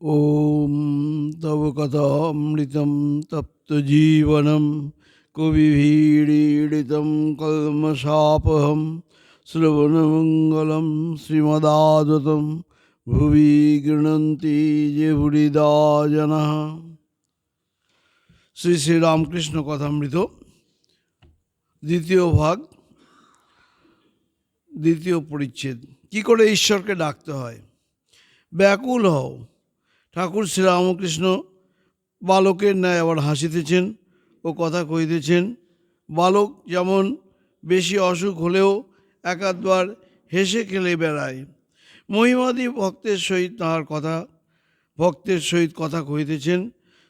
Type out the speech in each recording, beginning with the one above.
ॐ तव कथामृतं तप्तजीवनं कविभिरीडितं कल्मषापहं श्रवणमङ्गलं श्रीमदादतं भुवि गृह्णन्ति ये हृदा जनाः। শ্রী শ্রী রামকৃষ্ণ কথামৃত দ্বিতীয় ভাগ, দ্বিতীয় পরিচ্ছেদ। কি করে ঈশ্বরকে ডাকতে হয়? ব্যাকুল হও। ঠাকুর শ্রীরামকৃষ্ণ বালকের ন্যায় আবার হাসিতেছেন ও কথা কহিতেছেন। বালক যেমন বেশি অসুখ হলেও একাধবার হেসে খেলে বেড়ায়, মহিমাদি ভক্তের সহিত কথা কহিতেছেন।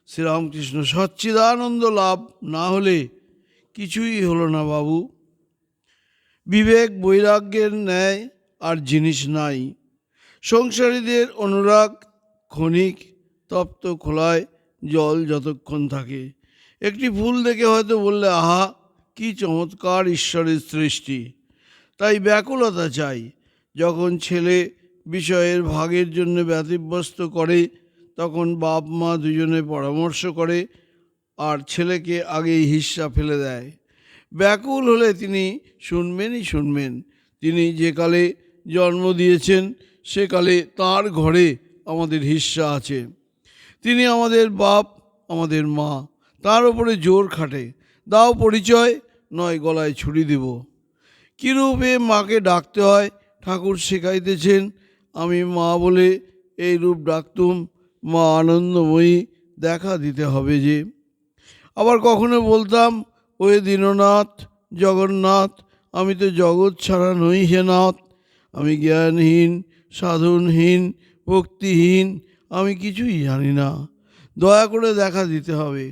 শ্রীরামকৃষ্ণ: সচ্চিদানন্দ লাভ না হলে কিছুই হলো না বাবু। বিবেক বৈরাগ্যের ন্যায় আর জিনিস নাই। সংসারীদের অনুরাগ ক্ষণিক, তপ্ত খোলায় জল যতক্ষণ থাকে। একটি ফুল দেখে হয়তো বললে, আহা কি চমৎকার ঈশ্বরের সৃষ্টি। তাই ব্যাকুলতা চাই। যখন ছেলে বিষয়ের ভাগের জন্য ব্যতিব্যস্ত করে, তখন বাপ মা দুজনে পরামর্শ করে আর ছেলেকে আগেই হিস্সা ফেলে দেয়। ব্যাকুল হলে তিনি শুনবেনই শুনবেন। তিনি যে কালে জন্ম দিয়েছেন সে কালে তাঁর ঘরে আমাদের হিস্সা আছে। তিনি আমাদের বাপ, আমাদের মা। তার উপরে জোর খাটে, দাও পরিচয়, নয় গলায় ছুরি দেব। কীরূপে মাকে ডাকতে হয় ঠাকুর শেখাইতেছেন। আমি মা বলে এই রূপ ডাকতুম, মা আনন্দময়ী দেখা দিতে হবে যে। আবার কখনো বলতাম, ওয়ে দীননাথ জগন্নাথ, আমি তো জগৎ ছাড়া নই হে নাথ। আমি জ্ঞানহীন, সাধনহীন, ভক্তিহীন, আমি কিছুই জানি না, দয়া করে দেখা দিতে হবে।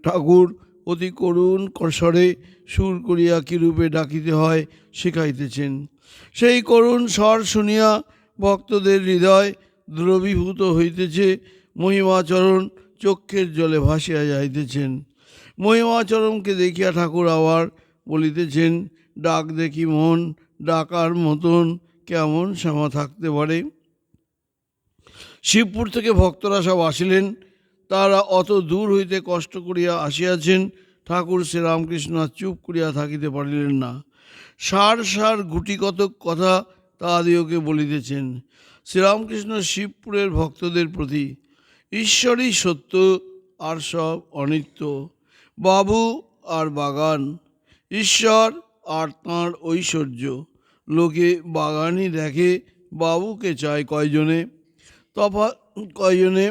ঠাকুর অতি করুণ স্বরে সুর করিয়া কীরূপে ডাকিতে হয় শেখাইতেছেন। সেই করুণ স্বর শুনিয়া ভক্তদের হৃদয় দ্রবীভূত হইতেছে। মহিমাচরণ চক্ষের জলে ভাসিয়া যাইতেছেন। মহিমাচরণকে দেখিয়া ঠাকুর আবার বলিতেছেন, ডাক দেখি মন, ডাকার মতন কেমন শ্যামা থাকতে পারে। শিবপুর থেকে ভক্তরা সব আসিলেন। তারা অত দূর হইতে কষ্ট করিয়া আসিয়াছেন। ঠাকুর শ্রীরামকৃষ্ণ চুপ করিয়া থাকিতে পারিলেন না। সার গুটিকতক কথা তাহাদিওকে বলিতেছেন। শ্রীরামকৃষ্ণ শিবপুরের ভক্তদের প্রতি: ঈশ্বরই সত্য, আর সব অনিত্য। বাবু আর বাগান, ঈশ্বর আর তাঁর ঐশ্বর্য। লোকে বাগানই দেখে, বাবুকে চায় কয়জনে। কয়জনে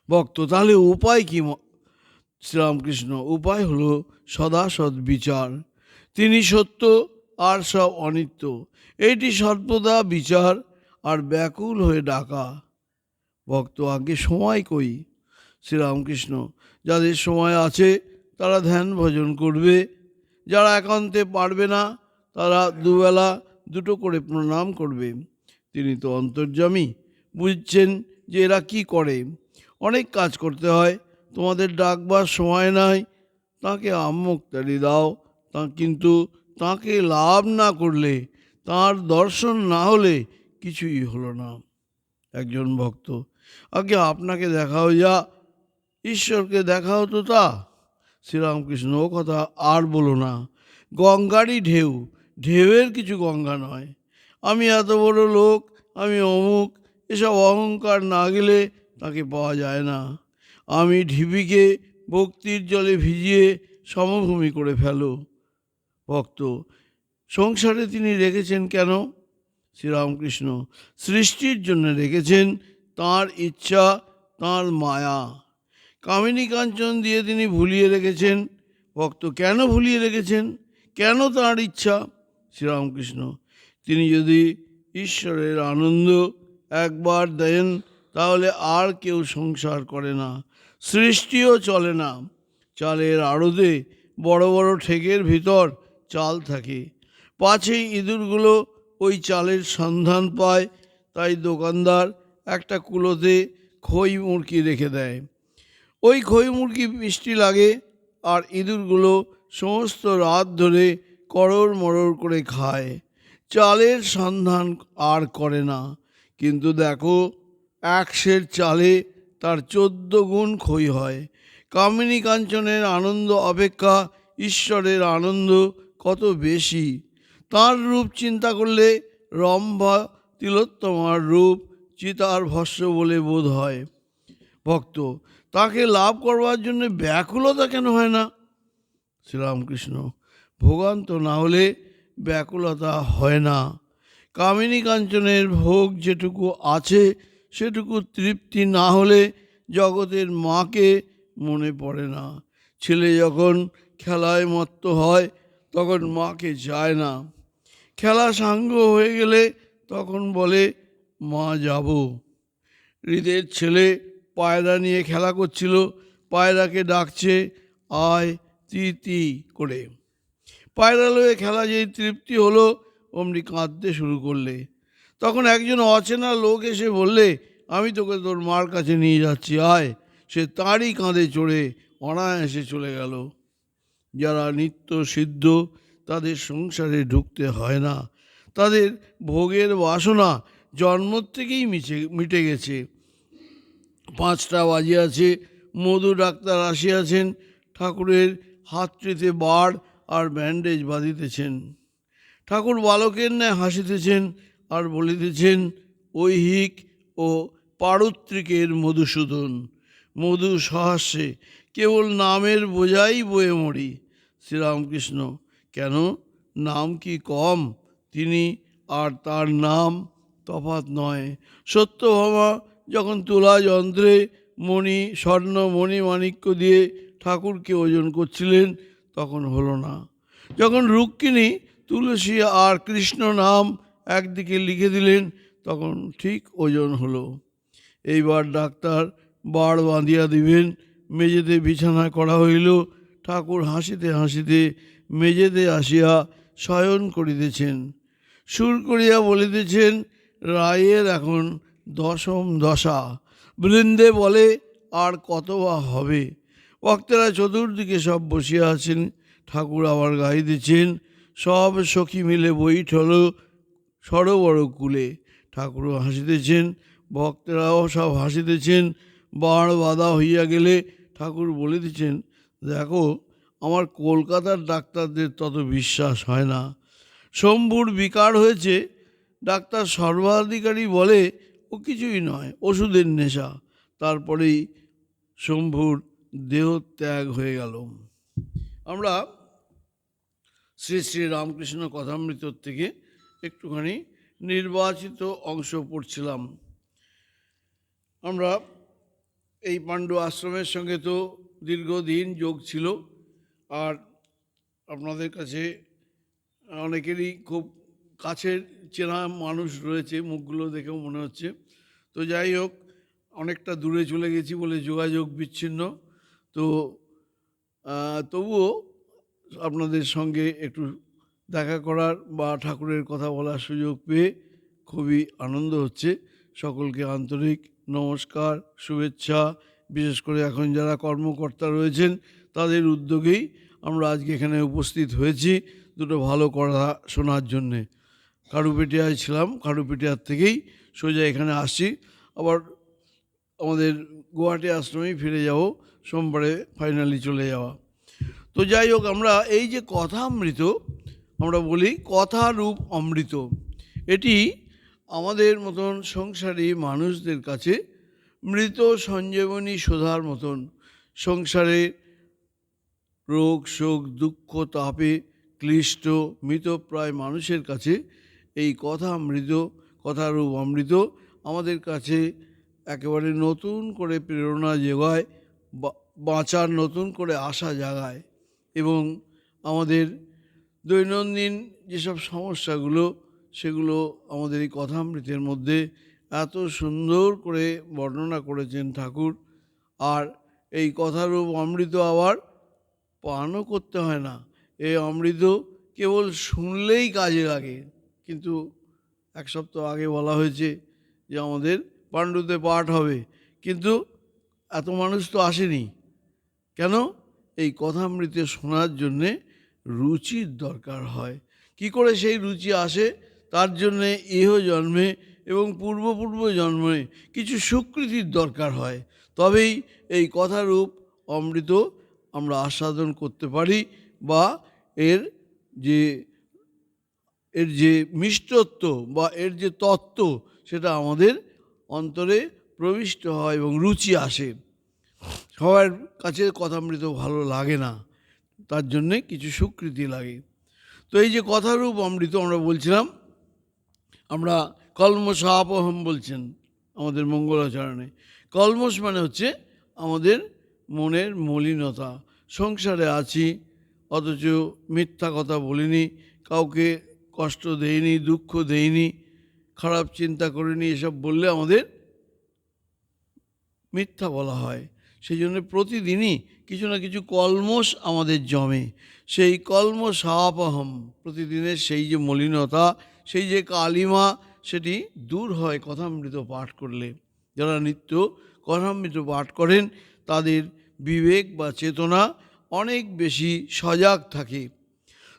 ভক্ত। তাহলে উপায় কি? শ্রীরামকৃষ্ণ: উপায় হলো সদা সৎ বিচার। তিনি সত্য আর সব অনিত্য, এইটি সর্বদা বিচার আর ব্যাকুল হয়ে ডাকা। ভক্ত: আগে সময় কই? শ্রীরামকৃষ্ণ: যাদের সময় আছে তারা ধ্যান ভজন করবে। যারা একান্তে পারবে না তারা দুবেলা দুটো করে প্রণাম করবে। তিনি তো অন্তর্যামী, বুঝছেন যে এরা কি করে। অনেক কাজ করতে হয়, তোমাদের ডাকবার সময় নাই। তাকে আম্মুক্তারি দাও। কিন্তু তাকে লাভ না করলে, তার দর্শন না হলে কিছুই হলো না। একজন ভক্ত: আগে আপনাকে দেখাও, যা ঈশ্বরকে দেখাও তো তা। শ্রীরামকৃষ্ণ: ও কথা আর বলো না। গঙ্গারই ঢেউ, ঢেউয়ের কিছু গঙ্গা নয়। আমি এত বড় লোক, আমি অমুক, এসব অহংকার না গেলে তাকে পাওয়া যায় না। আমি ঢিবিকে ভক্তির জলে ভিজিয়ে সমভূমি করে ফেলো। ভক্ত: সংসারে তিনি রেখেছেন কেন? শ্রীরামকৃষ্ণ: সৃষ্টির জন্য রেখেছেন, তাঁর ইচ্ছা, তাঁর মায়া। কামিনী কাঞ্চন দিয়ে তিনি ভুলিয়ে রেখেছেন। ভক্ত: কেন ভুলিয়ে রেখেছেন? কেন তাঁর ইচ্ছা? শ্রীরামকৃষ্ণ: তিনি যদি ঈশ্বরের আনন্দ একবার দেন তাহলে আর কেউ সংসার করে না, সৃষ্টিও চলে না। চালের আড়তে বড় বড় ঠেকের ভিতর চাল থাকে, পাছেই ইঁদুরগুলো ওই চালের সন্ধান পায়, তাই দোকানদার একটা কুলোতে খই মুরগি রেখে দেয়। ওই খই মুরগি মিষ্টি লাগে আর ইঁদুরগুলো সমস্ত রাত ধরে করড় মরড় করে খায়। চালের সন্ধান আর করে না। কিন্তু দেখো, 1 সের চালে তার 14 গুণ ক্ষয় হয়। কামিনী কাঞ্চনের আনন্দ অপেক্ষা ঈশ্বরের আনন্দ কত বেশি। তার রূপ চিন্তা করলে রম্ভা তিলোত্তমার রূপ চিতার ভস্ম বলে বোধ হয়। ভক্ত, তাকে লাভ করবার জন্য ব্যাকুলতা কেন হয় না? শ্রীরামকৃষ্ণ: ভোগান্ত না হলে ব্যাকুলতা হয় না। কামিনী কাঞ্চনের ভোগ যেটুকু আছে সেটুকু তৃপ্তি না হলে জগতের মাকে মনে পড়ে না। ছেলে যখন খেলায় মত্ত হয় তখন মাকে চায় না। খেলা সাঙ্গ হয়ে গেলে তখন বলে মা যাব। হৃদের ছেলে পায়রা নিয়ে খেলা করছিল, পায়রাকে ডাকছে আয় তি তি করে। পায়রা লয়ে খেলা যেই তৃপ্তি হলো অমনি কাঁদতে শুরু করলে। তখন একজন অচেনা লোক এসে বললে আমি তোকে তোর মার কাছে নিয়ে যাচ্ছি আয়। সে তারই কাঁধে চড়ে অনায়াসে চলে গেল। যারা নিত্য সিদ্ধ তাদের সংসারে ঢুকতে হয় না। তাদের ভোগের বাসনা জন্ম থেকেই মিটে গেছে। 5টা বাজিয়াছে, মধু ডাক্তার আসিয়াছেন, ঠাকুরের হাতটিতে বাড় আর ব্যান্ডেজ বাঁধিতেছেন। ঠাকুর বালকের ন্যায় হাসিতেছেন আর বলিতেছেন ঐহিক ও পারত্রিকের মধুসূদন। মধু সহাস্যে, কেবল নামের বোঝাই বয়ে মরি। শ্রীরামকৃষ্ণ: কেন, নাম কি কম? তিনি আর তার নাম তফাৎ নয়। সত্যভামা যখন তুলা যন্ত্রে মণি, স্বর্ণ, মণি মাণিক্য দিয়ে ঠাকুরকে ওজন করছিলেন তখন হলো না। যখন রুক্মিণী তুলসী আর কৃষ্ণ নাম একদিকে লিখে দিলেন তখন ঠিক ওজন হলো। এইবার ডাক্তার বাড় বাঁধিয়া দিবেন। মেঝেতে বিছানা করা হইল। ঠাকুর হাসিতে হাসিতে মেঝেতে আসিয়া শয়ন করিতেছেন। সুর করিয়া বলিতেছেন রায়ের এখন 10ম দশা। বৃন্দে বলে আর কত বা হবে। ভক্তেরা চতুর্দিকে সব বসিয়া আছেন। ঠাকুর আবার গাইতেছেন সব সখী মিলে বৈঠল সরোবর কূলে। ঠাকুরও হাসিতেছেন, ভক্তেরাও সব হাসিতেছেন। বাড় বাঁধা হইয়া গেলে ঠাকুর বলিতেছেন দেখো, আমার কলকাতার ডাক্তারদের তত বিশ্বাস হয় না। শম্ভুর বিকার হয়েছে, ডাক্তার সর্বাধিকারী বলে ও কিছুই নয়, ওষুধের নেশা। তারপরেই শম্ভুর দেহ ত্যাগ হয়ে গেল। আমরা শ্রী শ্রী রামকৃষ্ণ কথামৃতর থেকে একটুখানি নির্বাচিত অংশ পড়ছিলাম। আমরা এই পাণ্ডু আশ্রমের সঙ্গে তো দীর্ঘদিন যোগ ছিল, আর আপনাদের কাছে অনেকেরই খুব কাছের চেনা মানুষ রয়েছে, মুখগুলো দেখেও মনে হচ্ছে। তো যাই হোক, অনেকটা দূরে চলে গেছি বলে যোগাযোগ বিচ্ছিন্ন। তো তবুও আপনাদের সঙ্গে একটু দেখা করার বা ঠাকুরের কথা বলার সুযোগ পেয়ে খুবই আনন্দ হচ্ছে। সকলকে আন্তরিক নমস্কার, শুভেচ্ছা। বিশেষ করে এখন যারা কর্মকর্তা রয়েছেন তাদের উদ্যোগেই আমরা আজকে এখানে উপস্থিত হয়েছি দুটো ভালো কথা শোনার জন্যে। কারুপেটিয়ায় ছিলাম, কারুপেটিয়ার থেকেই সোজা এখানে আসছি। আবার আমাদের গুয়াহাটি আশ্রমেই ফিরে যাব, সোমবারে ফাইনালি চলে যাওয়া। তো যাই হোক, আমরা এই যে কথামৃত আমরা বলি, কথা রূপ অমৃত, এটি আমাদের মতন সংসারী মানুষদের কাছে মৃত সঞ্জীবনী সুধার মতন। সংসারে রোগ শোক দুঃখ তাপে ক্লিষ্ট মৃতপ্রায় মানুষের কাছে এই কথামৃত, কথারূপ অমৃত আমাদের কাছে একেবারে নতুন করে প্রেরণা যোগায়, বাঁচার নতুন করে আশা জাগায় এবং আমাদের দৈনন্দিন যেসব সমস্যাগুলো সেগুলো আমাদের এই কথামৃতের মধ্যে এত সুন্দর করে বর্ণনা করেছেন ঠাকুর। আর এই কথারূপ অমৃত আবার পানও করতে হয় না। এই অমৃত কেবল শুনলেই কাজে লাগে। কিন্তু 1 সপ্তাহ আগে বলা হয়েছে যে আমাদের পাণ্ডুতে পাঠ হবে, কিন্তু এত মানুষ তো আসেনি কেন? এই কথামৃতে শোনার জন্যে রুচির দরকার হয়। কি করে সেই রুচি আসে? তার জন্যে ইহ জন্মে এবং পূর্ব জন্মে কিছু সুকৃতির দরকার হয়, তবেই এই কথারূপ অমৃত আমরা আস্বাদন করতে পারি, বা এর যে মিষ্টত্ব বা এর যে তত্ত্ব সেটা আমাদের অন্তরে প্রবিষ্ট হয় এবং রুচি আসে। সবার কাছে কথামৃত ভালো লাগে না, তার জন্যে কিছু সুকৃতি লাগে। তো এই যে কথারূপ অমৃত আমরা বলছিলাম, আমরা কলমশাপহম বলছেন আমাদের মঙ্গলাচরণে। কলমশ মানে হচ্ছে আমাদের মনের মলিনতা। সংসারে আছি অথচ মিথ্যা কথা বলিনি, কাউকে কষ্ট দেইনি, দুঃখ দেইনি, খারাপ চিন্তা করিনি, এসব বললে আমাদের মিথ্যা বলা হয়। সেই জন্য প্রতিদিনই কিছু না কিছু কলমশ আমাদের জমে। সেই কলমশাপহম, প্রতিদিনের সেই যে মলিনতা, সেই যে কালিমা, সেটি দূর হয় কথামৃত পাঠ করলে। যারা নিত্য কথামৃত পাঠ করেন তাদের বিবেক বা চেতনা অনেক বেশি সজাগ থাকে।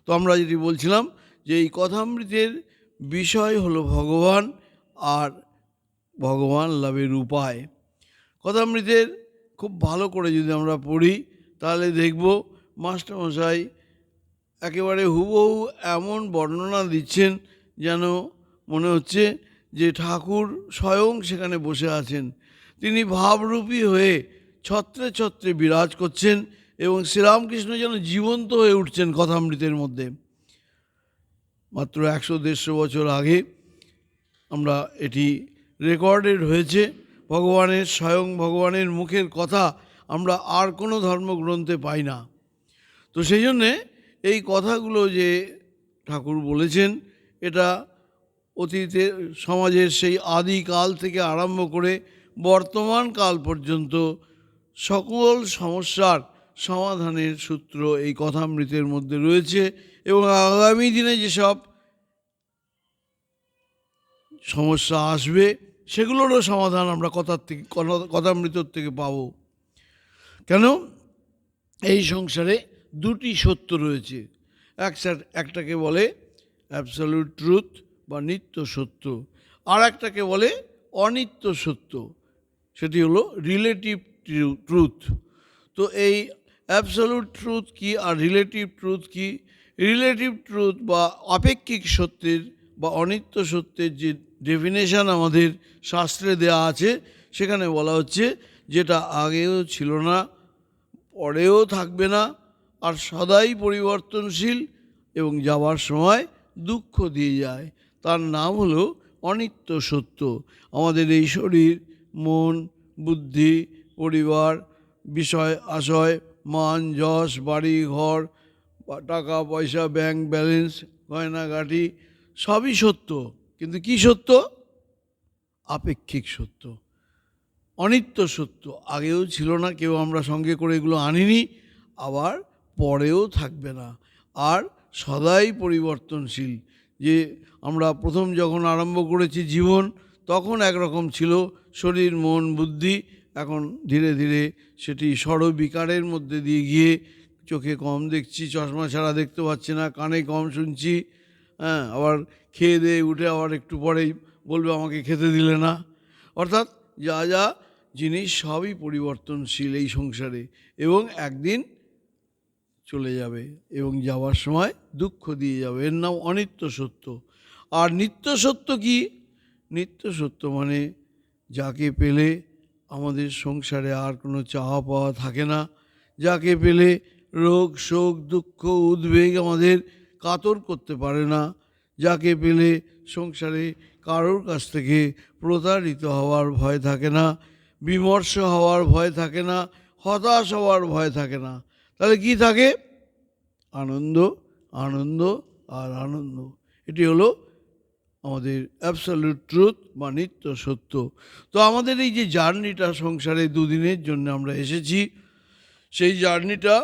তো আমরা যেটি বলছিলাম যে এই কথামৃতের বিষয় হলো ভগবান আর ভগবান লাভের উপায়। কথামৃতের খুব ভালো করে যদি আমরা পড়ি তাহলে দেখব মাস্টারমশাই একেবারে হুবহু এমন বর্ণনা দিচ্ছেন যেন মনে হচ্ছে যে ঠাকুর স্বয়ং সেখানে বসে আছেন। তিনি ভাবরূপী হয়ে ছত্রে ছত্রে বিরাজ করছেন এবং শ্রীরামকৃষ্ণ যেন জীবন্ত হয়ে উঠছেন কথামৃতের মধ্যে। মাত্র 100-150 বছর আগে আমরা এটি রেকর্ডেড হয়েছে। ভগবানের স্বয়ং ভগবানের মুখের কথা আমরা আর কোনো ধর্মগ্রন্থে পাই না। তো সেই জন্যে এই কথাগুলো যে ঠাকুর বলেছেন, এটা অতীতে সমাজের সেই আদিকাল থেকে আরম্ভ করে বর্তমান কাল পর্যন্ত সকল সমস্যার সমাধানের সূত্র এই কথামৃতের মধ্যে রয়েছে। এবং আগামী দিনে যেসব সমস্যা আসবে সেগুলোরও সমাধান আমরা কথামৃতর থেকে পাব। কেন? এই সংসারে দুটি সত্য রয়েছে। একটাকে বলে অ্যাবসলিউট ট্রুথ বা নিত্য সত্য, আর একটাকে বলে অনিত্য সত্য, সেটি হলো রিলেটিভ ট্রুথ। তো এই অ্যাবসলিউট ট্রুথ কি আর রিলেটিভ ট্রুথ কি? রিলেটিভ ট্রুথ বা আপেক্ষিক সত্যের বা অনিত্য সত্যের যে ডেফিনেশন আমাদের শাস্ত্রে দেয়া আছে, সেখানে বলা হচ্ছে যেটা আগেও ছিল না, পরেও থাকবে না, আর সদাই পরিবর্তনশীল এবং যাওয়ার সময় দুঃখ দিয়ে যায়, তার নাম হলো অনিত্য সত্য। আমাদের এই শরীর, মন, বুদ্ধি, পরিবার, বিষয় আশয়, মান যশ, বাড়ি ঘর, টাকা পয়সা, ব্যাংক ব্যালেন্স, গয়নাগাটি সবই সত্য, কিন্তু কি সত্য? আপেক্ষিক সত্য, অনিত্য সত্য। আগেও ছিল না, কেউ আমরা সঙ্গে করে এগুলো আনিনি, আবার পরেও থাকবে না, আর সদাই পরিবর্তনশীল। যে আমরা প্রথম যখন আরম্ভ করেছি জীবন, তখন একরকম ছিল শরীর, মন, বুদ্ধি। এখন ধীরে ধীরে সেটি ষড়বিকারের মধ্যে দিয়ে গিয়ে চোখে কম দেখছি, চশমা ছাড়া দেখতে পাচ্ছি না, কানে কম শুনছি, আবার খেয়ে দিয়ে উঠে আবার একটু পরেই বলবে আমাকে খেতে দিলে না। অর্থাৎ যা যা জিনিস সবই পরিবর্তনশীল এই সংসারে, এবং একদিন চলে যাবে এবং যাওয়ার সময় দুঃখ দিয়ে যাবে। এর নাম অনিত্য সত্য। আর নিত্য সত্য কি? নিত্য সত্য মানে যাকে পেলে আমাদের সংসারে আর কোনো চাওয়া পাওয়া থাকে না, যাকে পেলে রোগ শোক দুঃখ উদ্বেগ আমাদের কাতর করতে পারে না, যাকে পেলে সংসারে কারোর কাছ থেকে প্রতারিত হওয়ার ভয় থাকে না, বিমর্ষ হওয়ার ভয় থাকে না, হতাশ হওয়ার ভয় থাকে না। তাহলে কি থাকে? আনন্দ, আনন্দ আর আনন্দ। এটি হলো আমাদের অ্যাবসলিউট ট্রুথ বা নিত্য সত্য। তো আমাদের এই যে জার্নিটা সংসারে দুদিনের জন্য আমরা এসেছি, সেই জার্নিটা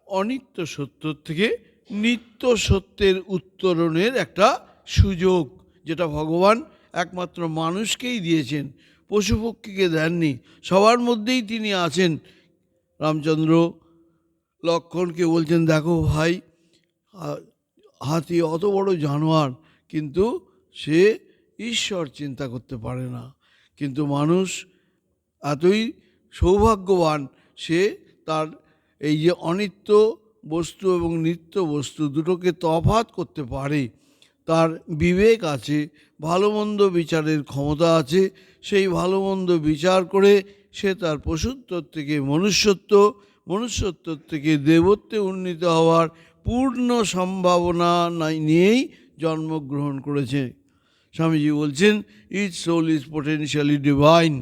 অনিত্য সত্য থেকে নিত্য সত্যের উত্তরণের একটা সুযোগ, যেটা ভগবান একমাত্র মানুষকেই দিয়েছেন, পশু পক্ষীকে দেননি। সবার মধ্যেই তিনি আছেন। রামচন্দ্র লক্ষ্মণকে বলছেন, দেখো ভাই, হাতি অত বড় জানোয়ার, কিন্তু সে ঈশ্বর চিন্তা করতে পারে না। কিন্তু মানুষ এতই সৌভাগ্যবান, সে তার এই যে অনিত্য বস্তু এবং নিত্য বস্তু দুটোকে তফাৎ করতে পারে। তার বিবেক আছে, ভালো মন্দ বিচারের ক্ষমতা আছে। সেই ভালো মন্দ বিচার করে সে তার পশুত্ব থেকে মনুষ্যত্ব, মনুষ্যত্ব থেকে দেবত্বে উন্নীত হওয়ার পূর্ণ সম্ভাবনা নিয়েই জন্মগ্রহণ করেছে। স্বামীজি বলছেন, each soul is potentially divine.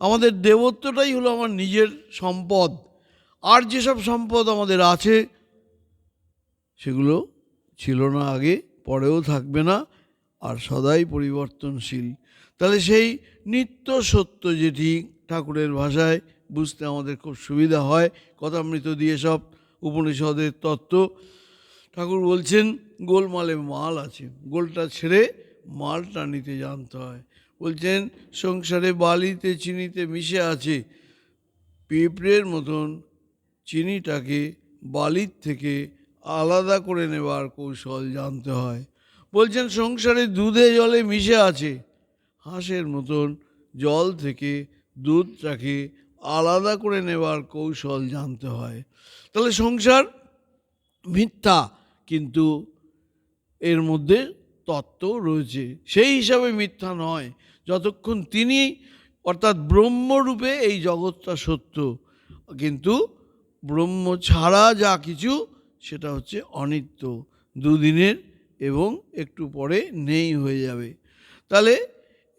আমাদের দেবত্বটাই হলো আমার নিজের সম্পদ। আর যেসব সম্পদ আমাদের আছে সেগুলো ছিল না আগে, পরেও থাকবে না, আর সদাই পরিবর্তনশীল। তাহলে সেই নিত্য সত্য, যেটি ঠাকুরের ভাষায় বুঝতে আমাদের খুব সুবিধা হয়, কথামৃত দিয়ে সব উপনিষদের তত্ত্ব। ঠাকুর বলছেন, গোলমালে মাল আছে, গোলটা ছেড়ে মালটা নিতে জানতে হয়। বলছেন, সংসারে বালিতে চিনিতে মিশে আছে, পিঁপড়ের মতন চিনিটাকে বালির থেকে আলাদা করে নেবার কৌশল জানতে হয়। বলছেন, সংসারে দুধে জলে মিশে আছে, হাঁসের মতন জল থেকে দুধটাকে আলাদা করে নেবার কৌশল জানতে হয়। তাহলে সংসার মিথ্যা, কিন্তু এর মধ্যে তত্ত্ব রয়েছে, সেই হিসাবে মিথ্যা নয় যতক্ষণ তিনি অর্থাৎ ব্রহ্মরূপে এই জগৎটা সত্য। কিন্তু ব্রহ্ম ছাড়া যা কিছু সেটা হচ্ছে অনিত্য, দুদিনের এবং একটু পরে নেই হয়ে যাবে। তাহলে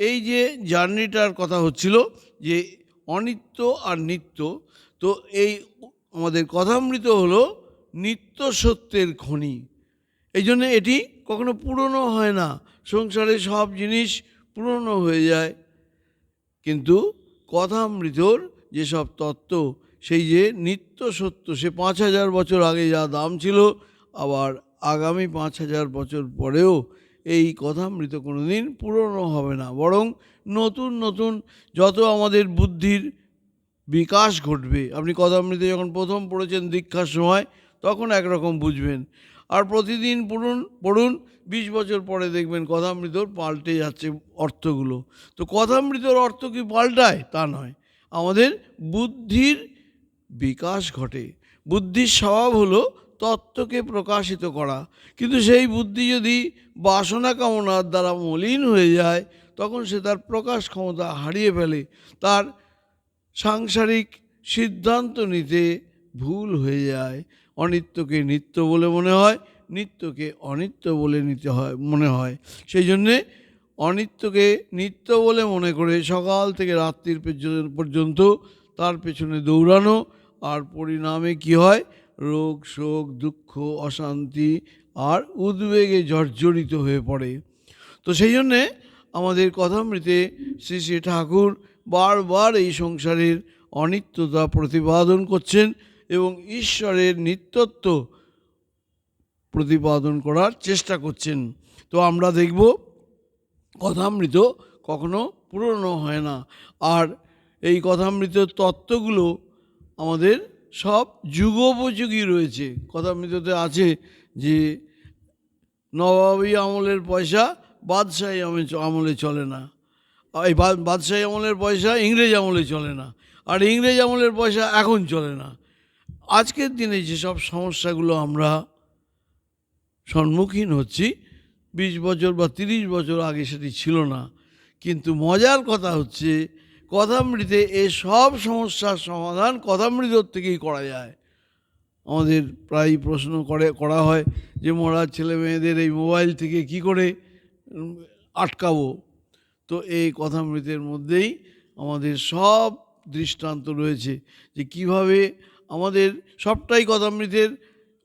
এই যে জার্নিটার কথা হচ্ছিল, যে অনিত্য আর নিত্য, তো এই আমাদের কথামৃত হলো নিত্য সত্যের খনি। এই জন্য এটি কখনো পুরনো হয় না। সংসারে সব জিনিস পুরনো হয়ে যায়, কিন্তু কথামৃতর যেসব তত্ত্ব, সেই যে নিত্য সত্য, সে 5000 বছর আগে যা দাম ছিল, আবার আগামী 5000 বছর পরেও এই কথামৃত কোনো দিন পুরনো হবে না, বরং নতুন নতুন যত আমাদের বুদ্ধির বিকাশ ঘটবে। আপনি কথামৃত যখন প্রথম পড়েছেন দীক্ষার সময়, তখন একরকম বুঝবেন, আর প্রতিদিন পড়ুন 20 বছর পরে দেখবেন কথামৃতর পাল্টে যাচ্ছে অর্থগুলো। তো কথামৃতর অর্থ কি পাল্টায়? তা নয়, আমাদের বুদ্ধির বিকাশ ঘটে। বুদ্ধির স্বভাব হলো তত্ত্বকে প্রকাশিত করা, কিন্তু সেই বুদ্ধি যদি বাসনা কামনার দ্বারা মলিন হয়ে যায়, তখন সে তার প্রকাশ ক্ষমতা হারিয়ে ফেলে। তার সাংসারিক সিদ্ধান্ত নিতে ভুল হয়ে যায়। অনিত্যকে নিত্য বলে মনে হয়, নিত্যকে অনিত্য বলে মনে হয়। সেই জন্যে অনিত্যকে নিত্য বলে মনে করে সকাল থেকে রাত্রির পর্যন্ত তার পেছনে দৌড়ানো, আর পরিণামে কি হয়? রোগ, শোক, দুঃখ, অশান্তি আর উদ্বেগে জর্জরিত হয়ে পড়ে। তো সেই জন্যে আমাদের কথামৃতে শ্রী শ্রী ঠাকুর বারবার এই সংসারের অনিত্যতা প্রতিপাদন করছেন এবং ঈশ্বরের নিত্যত্ব প্রতিপাদন করার চেষ্টা করছেন। তো আমরা দেখব কথামৃত কখনো পুরনো হয় না, আর এই কথামৃতের তত্ত্বগুলো আমাদের সব যুগোপযোগী রয়েছে। কথামৃততে আছে যে নবাবী আমলের পয়সা বাদশাহী আমলে চলে না, এই বাদশাহী আমলের পয়সা ইংরেজ আমলে চলে না, আর ইংরেজ আমলের পয়সা এখন চলে না। আজকের দিনে যেসব সমস্যাগুলো আমরা সম্মুখীন হচ্ছি, 20 বছর বা 30 বছর আগে সেটি ছিল না। কিন্তু মজার কথা হচ্ছে, কথামৃতে সব সমস্যার সমাধান কথামৃতর থেকেই করা যায়। আমাদের প্রায় প্রশ্ন করা হয় যে মরার ছেলে মেয়েদের এই মোবাইল থেকে কি করে আটকাবো। তো এই কথামৃতের মধ্যেই আমাদের সব দৃষ্টান্ত রয়েছে যে কিভাবে আমাদের সবটাই কথামৃতের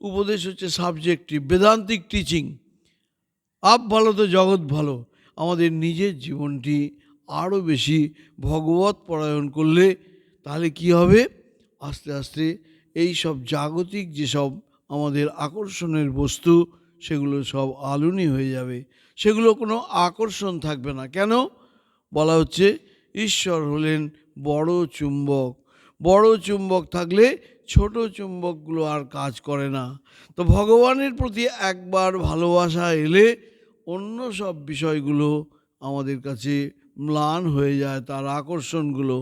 উপদেশ হচ্ছে সাবজেক্টিভ, বেদান্তিক টিচিং। আপ ভালো তো জগৎ ভালো। আমাদের নিজের জীবনটি আরও বেশি ভগবত পরায়ণ করলে তাহলে কি হবে? আস্তে আস্তে এই সব জাগতিক যেসব আমাদের আকর্ষণের বস্তু, সেগুলো সব আলুনি হয়ে যাবে, সেগুলো কোনো আকর্ষণ থাকবে না। কেন? বলা হচ্ছে ঈশ্বর হলেন বড় চুম্বক। বড় চুম্বক থাকলে ছোট চুম্বকগুলো আর কাজ করে না। তো ভগবানের প্রতি একবার ভালোবাসা এলে অন্য সব বিষয়গুলো আমাদের কাছে ম্লান হয়ে যায়। তার আকর্ষণগুলো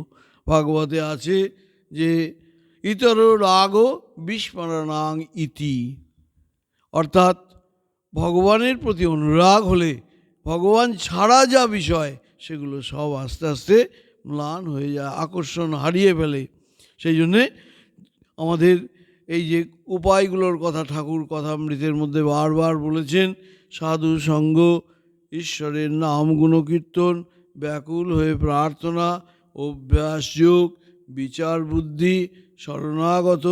ভাগবতে আছে যে ইতর রাগ বিস্মরণাং ইতি, অর্থাৎ ভগবানের প্রতি অনুরাগ হলে ভগবান ছাড়া যা বিষয় সেগুলো সব আস্তে আস্তে ম্লান হয়ে যায়, আকর্ষণ হারিয়ে ফেলে। সেই জন্যে আমাদের এই যে উপায়গুলোর কথা ঠাকুর কথামৃতের মধ্যে বারবার বলেছেন, সাধু সঙ্গ, ঈশ্বরের নাম গুণকীর্তন, ব্যাকুল হয়ে প্রার্থনা, অভ্যাস যোগ, বিচার বুদ্ধি, শরণাগত,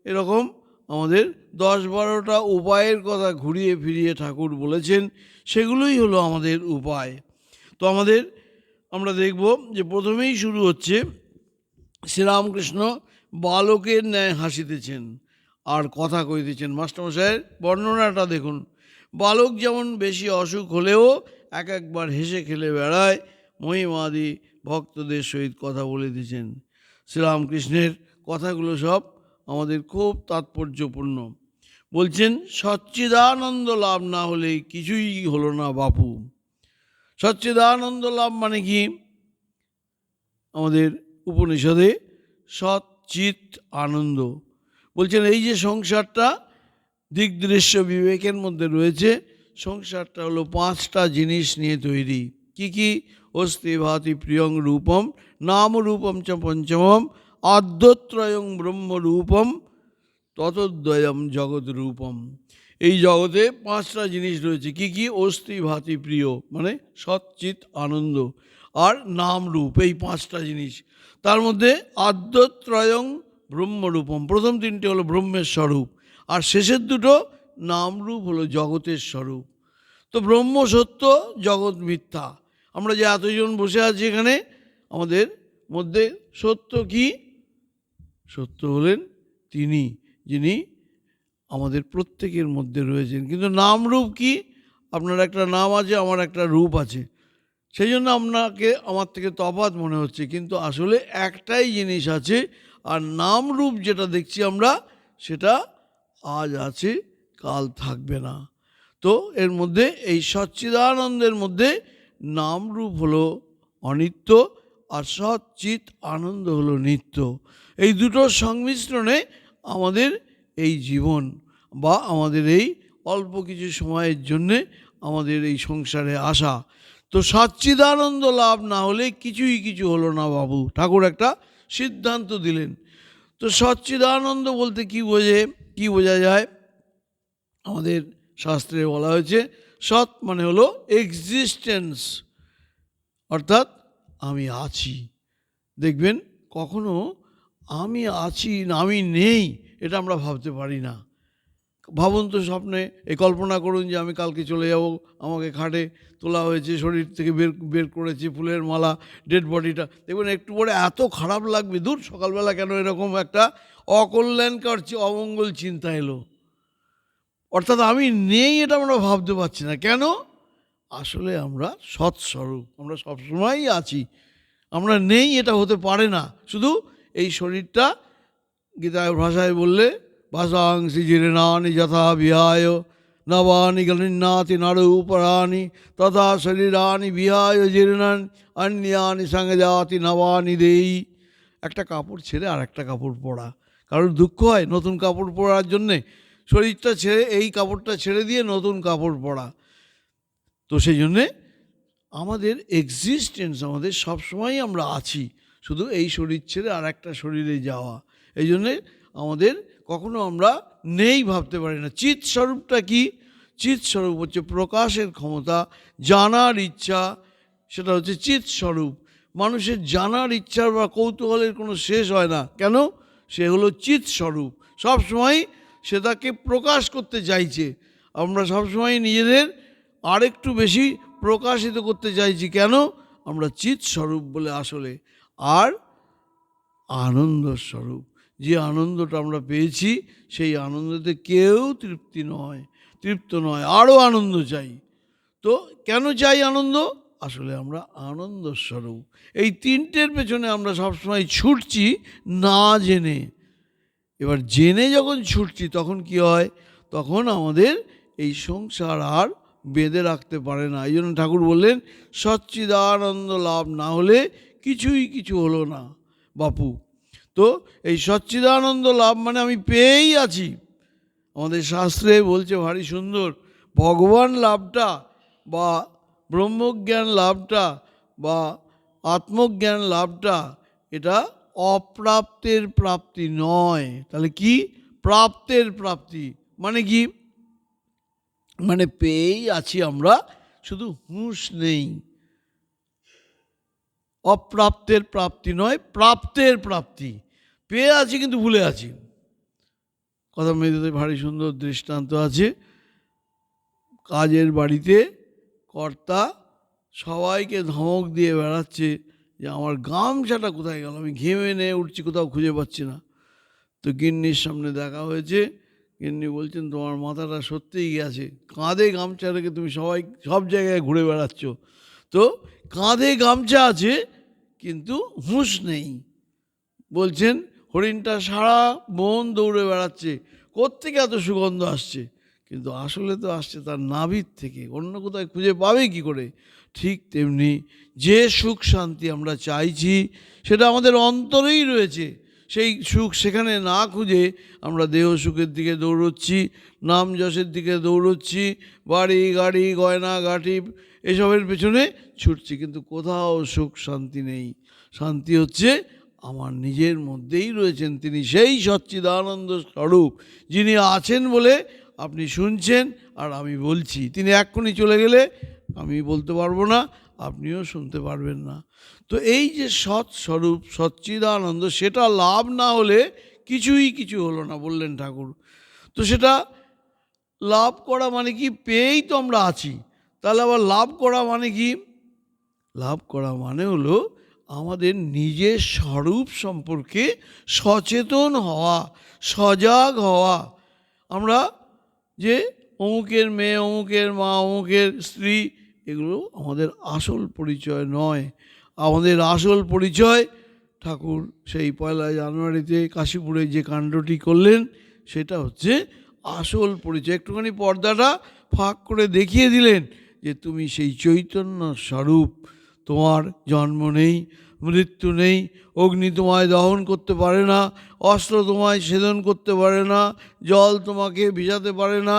এরকম আমাদের 10-12টা উপায়ের কথা ঘুরিয়ে ফিরিয়ে ঠাকুর বলেছেন। সেগুলোই হলো আমাদের উপায়। তো আমরা দেখব যে প্রথমেই শুরু হচ্ছে শ্রীরামকৃষ্ণ বালকের ন্যায় হাসিতেছেন আর কথা কইতেছেন। মাস্টারমশাইয়ের বর্ণনাটা দেখুন। বালক যেমন বেশি অসুখ হলেও একবার হেসে খেলে বেড়ায়, মহিমাদি ভক্তদের সহিত কথা বলিতেছেন। শ্রীরামকৃষ্ণের কথাগুলো সব আমাদের খুব তাৎপর্যপূর্ণ। বলছেন, সচ্চিদানন্দ লাভ না হলে কিছুই হলো না বাপু। সচ্চিদানন্দ লাভ মানে কি? আমাদের উপনিষদে সচ্চিৎ আনন্দ বলছেন। এই যে সংসারটা দিগদৃশ্য বিবেকের মধ্যে রয়েছে, সংসারটা হলো 5টা জিনিস নিয়ে তৈরি। কি কি? অস্তি ভাতি প্রিয়ং রূপম, নাম রূপম চ পঞ্চমম, আদ্যত্রয়ং ব্রহ্মরূপম, ততদ্বয়ম জগৎ রূপম। এই জগতে 5টা জিনিস রয়েছে। কি কি? অস্তি ভাতি প্রিয় মানে সচ্চিৎ আনন্দ, আর নাম রূপ, এই 5টা জিনিস। তার মধ্যে আদ্যত্রয়ং ব্রহ্মরূপম, প্রথম 3টে হলো ব্রহ্মের স্বরূপ, আর শেষের 2টো নামরূপ হলো জগতের স্বরূপ। তো ব্রহ্ম সত্য, জগৎ মিথ্যা। আমরা যে এতজন বসে আছি এখানে, আমাদের মধ্যে সত্য কি? সত্য হলেন তিনি, যিনি আমাদের প্রত্যেকের মধ্যে রয়েছেন। কিন্তু নামরূপ কি? আপনার একটা নাম আছে, আমার একটা রূপ আছে, সেই জন্য আমার থেকে তফাৎ মনে হচ্ছে, কিন্তু আসলে একটাই জিনিস আছে। আর নাম রূপ যেটা দেখছি আমরা, সেটা আজ আছে, কাল থাকবে না। তো এর মধ্যে এই সচ্চিদানন্দের মধ্যে নাম রূপ হলো অনিত্য, আর সচ্চিৎ আনন্দ হলো নিত্য। এই দুটোর সংমিশ্রণে আমাদের এই জীবন, বা আমাদের এই অল্প কিছু সময়ের জন্যে আমাদের এই সংসারে আসা। তো সচ্চিদানন্দ লাভ না হলে কিছু হলো না বাবু। ঠাকুর একটা সিদ্ধান্ত দিলেন। তো সচ্চিদানন্দ বলতে কি বোঝা যায়? আমাদের শাস্ত্রে বলা হয়েছে, সৎ মানে হলো এক্সিস্টেন্স, অর্থাৎ আমি আছি। দেখবেন কখনো আমি আছি না আমি নেই এটা আমরা ভাবতে পারি না। ভাবুন তো, স্বপ্নে এই কল্পনা করুন যে আমি কালকে চলে যাব, আমাকে খাটে তোলা হয়েছে, শরীর থেকে বের করেছে ফুলের মালা, ডেড বডিটা। দেখবেন একটু পরে এত খারাপ লাগবে, দূর সকালবেলা কেন এরকম একটা অকল্যাণকর অমঙ্গল চিন্তা এলো। অর্থাৎ আমি নেই এটা আমরা ভাবতে পারছি না। কেন? আসলে আমরা সৎস্বরূপ, আমরা সবসময়ই আছি। আমরা নেই এটা হতে পারে না। শুধু এই শরীরটা, গীতার ভাষায় বললে, ভাষাংসি জীর্ণানি যথা বিহায় নবানি গলিন্নাতি নরূপরানি তথা শরীরানি বিহায় জীর্ণান অন্যানি সংজাতি নবানি দেই। একটা কাপড় ছেড়ে আর একটা কাপড় পরা, কারোর দুঃখ হয় নতুন কাপড় পরার জন্যে, শরীরটা ছেড়ে এই কাপড়টা ছেড়ে দিয়ে নতুন কাপড় পরা। তো সেই জন্যে আমাদের এক্সিস্টেন্স, আমাদের সবসময়ই আমরা আছি, শুধু এই শরীর ছেড়ে আর একটা শরীরে যাওয়া। এই জন্যে আমাদের কখনো আমরা নেই ভাবতে পারি না। চিৎ স্বরূপটা কি? চিৎ স্বরূপ হচ্ছে প্রকাশের ক্ষমতা, জানার ইচ্ছা, সেটা হচ্ছে চিৎ স্বরূপ। মানুষের জানার ইচ্ছার বা কৌতূহলের কোনো শেষ হয় না। কেন? সে হলো চিৎ স্বরূপ, সবসময় সে তাকে প্রকাশ করতে চাইছে। আমরা সবসময় নিজেদের আরেকটু বেশি প্রকাশিত করতে চাইছি। কেন? আমরা চিৎ স্বরূপ বলে আসলে। আর আনন্দ স্বরূপ, যে আনন্দটা আমরা পেয়েছি সেই আনন্দতে কেউ তৃপ্ত নয়, আরও আনন্দ চাই। তো কেন চাই আনন্দ? আসলে আমরা আনন্দ স্বরূপ। এই 3টের পেছনে আমরা সবসময় ছুটছি না জেনে। এবার জেনে যখন ছুটছি তখন কি হয়? তখন আমাদের এই সংসার আর বেঁধে রাখতে পারে না। এই জন্য ঠাকুর বললেন সচ্চিদানন্দ লাভ না হলে কিছুই কিছু হলো না বাপু। তো এই সচ্চিদানন্দ লাভ মানে আমি পেয়েই আছি। আমাদের শাস্ত্রে বলছে ভারী সুন্দর, ভগবান লাভটা বা ব্রহ্মজ্ঞান লাভটা বা আত্মজ্ঞান লাভটা এটা অপ্রাপ্তের প্রাপ্তি নয়। তাহলে কি? প্রাপ্তের প্রাপ্তি। মানে কি? মানে পেয়েই আছি আমরা, শুধু হুঁশ নেই। অপ্রাপ্তের প্রাপ্তি নয়, প্রাপ্তের প্রাপ্তি। পেয়ে আছি কিন্তু ভুলে আছি। কথা মেয়েদের ভারী সুন্দর দৃষ্টান্ত আছে। কাজের বাড়িতে কর্তা সবাইকে ধমক দিয়ে বেড়াচ্ছে যে আমার গামছাটা কোথায় গেল, আমি ঘেমে নিয়ে উঠছি, কোথাও খুঁজে পাচ্ছি না। তো গিন্নির সামনে দেখা হয়েছে। গিন্নি বলছেন তোমার মাথাটা সত্যিই গেছে, কাঁধে গামছা রেখে তুমি সব জায়গায় ঘুরে বেড়াচ্ছ। তো কাঁধে গামছা আছে কিন্তু হুঁশ নেই। বলছেন হরিণটা সারা বন দৌড়ে বেড়াচ্ছে, কোত্থেকে এত সুগন্ধ আসছে? কিন্তু আসলে তো আসছে তার নাভির থেকে, অন্য কোথায় খুঁজে পাবে কি করে? ঠিক তেমনি যে সুখ শান্তি আমরা চাইছি সেটা আমাদের অন্তরেই রয়েছে। সেই সুখ সেখানে না খুঁজে আমরা দেহ সুখের দিকে দৌড়চ্ছি, নাম যশের দিকে দৌড়চ্ছি, বাড়ি গাড়ি গয়না গাঠি এসবের পেছনে ছুটছি, কিন্তু কোথাও সুখ শান্তি নেই। শান্তি হচ্ছে আমার নিজের মধ্যেই রয়েছেন, তিনি সেই সচ্চিদানন্দ স্বরূপ, যিনি আছেন বলে আপনি শুনছেন আর আমি বলছি। তিনি এক্ষুনি চলে গেলে আমি বলতে পারবো না, আপনিও শুনতে পারবেন না। তো এই যে সৎস্বরূপ সচ্চিদানন্দ, সেটা লাভ না হলে কিছুই কিছু হলো না বললেন ঠাকুর। তো সেটা লাভ করা মানে কি? পেয়েই তো আমরা আছি, তাহলে আবার লাভ করা মানে কি? লাভ করা মানে হলো আমাদের নিজের স্বরূপ সম্পর্কে সচেতন হওয়া, সজাগ হওয়া। আমরা যে অমুকের মেয়ে, অমুকের মা, অমুকের স্ত্রী, এগুলো আমাদের আসল পরিচয় নয়। আমাদের আসল পরিচয় ঠাকুর সেই 1 জানুয়ারিতে কাশীপুরে যে কাণ্ডটি করলেন সেটা হচ্ছে আসল পরিচয়। একটুখানি পর্দাটা ফাঁক করে দেখিয়ে দিলেন যে তুমি সেই চৈতন্য স্বরূপ, তোমার জন্ম নেই, মৃত্যু নেই, অগ্নি তোমায় দহন করতে পারে না, অস্ত্র তোমায় ছেদন করতে পারে না, জল তোমাকে ভিজাতে পারে না,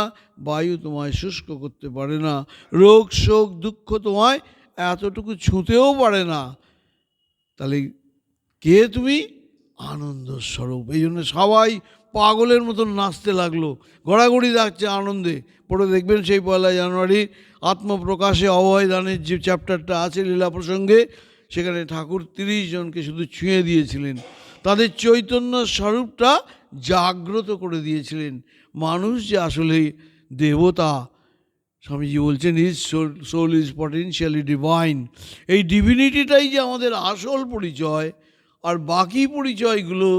বায়ু তোমায় শুষ্ক করতে পারে না, রোগ শোক দুঃখ তোমায় এতটুকু ছুঁতেও পারে না। তাহলে কে তুমি? আনন্দ স্বরূপ। এই জন্য সবাই পাগলের মতন নাচতে লাগলো, গড়াগড়ি লাগছে আনন্দে। পরে দেখবেন সেই 1 জানুয়ারি আত্মপ্রকাশে অভয় দানের যে চ্যাপ্টারটা আছে লীলা প্রসঙ্গে, সেখানে ঠাকুর 30 জনকে শুধু ছুঁয়ে দিয়েছিলেন, তাদের চৈতন্য স্বরূপটা জাগ্রত করে দিয়েছিলেন। মানুষ যে আসলে দেবতা, স্বামীজি বলছেন is soul is potentially divine. এই ডিভিনিটিটাই যে আমাদের আসল পরিচয়, আর বাকি পরিচয়গুলো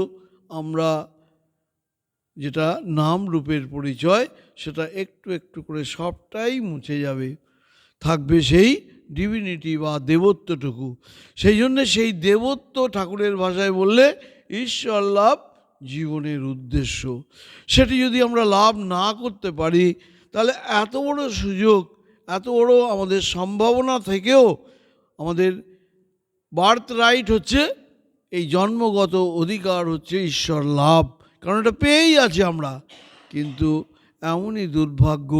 আমরা যেটা নাম রূপের পরিচয়, সেটা একটু একটু করে সবটাই মুছে যাবে, থাকবে সেই ডিভিনিটি বা দেবত্বটুকু। সেই জন্যে সেই দেবত্ব ঠাকুরের ভাষায় বললে ঈশ্বর লাভ জীবনের উদ্দেশ্য। সেটি যদি আমরা লাভ না করতে পারি, তাহলে এত বড় সুযোগ, এত বড় আমাদের সম্ভাবনা থেকেও আমাদের বার্থ রাইট হচ্ছে, এই জন্মগত অধিকার হচ্ছে ঈশ্বর লাভ, কারণ এটা পেয়েই আছি আমরা। কিন্তু এমনই দুর্ভাগ্য,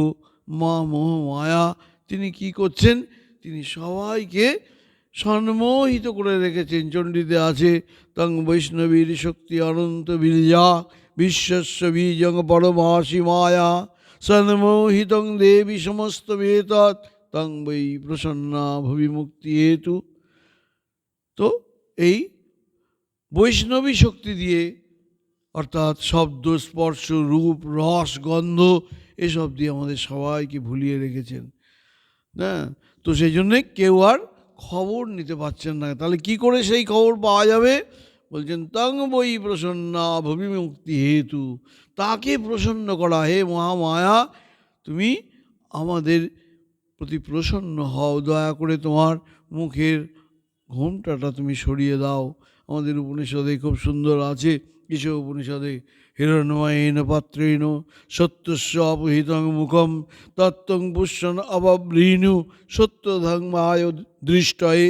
মা মোহ মায়া তিনি কি করছেন? তিনি সবাইকে সম্মোহিত করে রেখেছেন। চণ্ডীতে আছে তং বৈষ্ণবীর শক্তি অনন্ত বীর্যা বিশ্বস্য বীজং পরমাসি মায়া সন্মোহিতং দেবী সমস্ত বেতৎ তং বৈ প্রসন্না ভবি মুক্তি হেতু। তো এই বৈষ্ণবী শক্তি দিয়ে, অর্থাৎ শব্দ স্পর্শ রূপ রস গন্ধ এসব দিয়ে আমাদের সবাইকে ভুলিয়ে রেখেছেন। হ্যাঁ, তো সেই জন্যে কেউ আর খবর নিতে পারছেন না। তাহলে কি করে সেই খবর পাওয়া যাবে? বলছেন তং বৈ প্রসন্না ভবি মুক্তি হেতু, তাকে প্রসন্ন করা। হে মহামায়া, তুমি আমাদের প্রতি প্রসন্ন হও, দয়া করে তোমার মুখের ঘোমটাটা তুমি সরিয়ে দাও। আমাদের উপনিষদে খুব সুন্দর আছে, ঈশ উপনিষদে হিরণ্ময়েন পাত্রেণ সত্যস্য অপহিতং মুখম তত্ত্বং পুষ্যন অবব্রীণু সত্যধর্মায় দৃষ্টয়ে।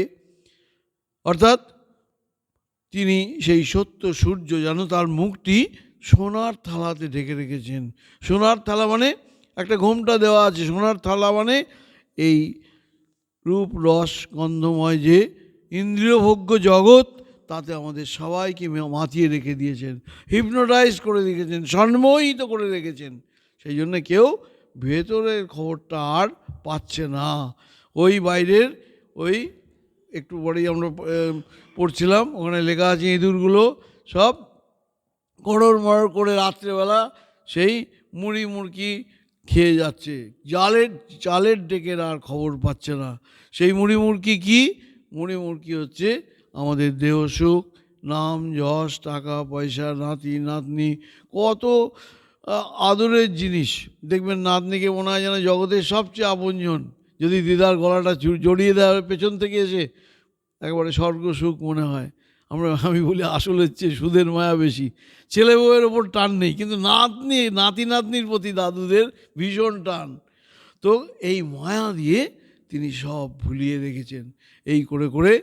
অর্থাৎ তিনি সেই সত্য সূর্য যেন তার মুখটি সোনার থালাতে ঢেকে রেখেছেন। সোনার থালা মানে একটা ঘোমটা দেওয়া আছে, সোনার থালা মানে এই রূপ রস গন্ধময় যে ইন্দ্রিয়ভোগ্য জগৎ, তাতে আমাদের সবাইকে মাতিয়ে রেখে দিয়েছেন, হিপনোটাইজ করে রেখেছেন, সম্মোহিত করে রেখেছেন। সেই জন্য কেউ ভেতরের খবরটা আর পাচ্ছে না। ওই বাইরের ওই একটু পরেই আমরা পড়ছিলাম, ওখানে লেখা আছে ইঁদুরগুলো সব কড়র মড়র করে রাত্রেবেলা সেই মুড়ি মুড়কি খেয়ে যাচ্ছে, চালের ডেকের আর খবর পাচ্ছে না। সেই মুড়ি মুড়কি কি? মুড়ি মুড়কি হচ্ছে আমাদের দেহ সুখ, নাম যশ, টাকা পয়সা, নাতি নাতনি, কত আদরের জিনিস। দেখবেন নাতনিকে মনে হয় যেন জগতের সবচেয়ে আপনজন। যদি দিদার গলাটা জড়িয়ে দেওয়ার পেছন থেকে এসে একবারে স্বর্গ সুখ মনে হয়। আমি বলি আসলে চেয়ে সুদের মায়া বেশি। ছেলে বউয়ের ওপর টান নেই, কিন্তু নাতি নাতনির প্রতি দাদুদের ভীষণ টান। তো এই মায়া দিয়ে তিনি সব ভুলিয়ে রেখেছেন। এই করে করে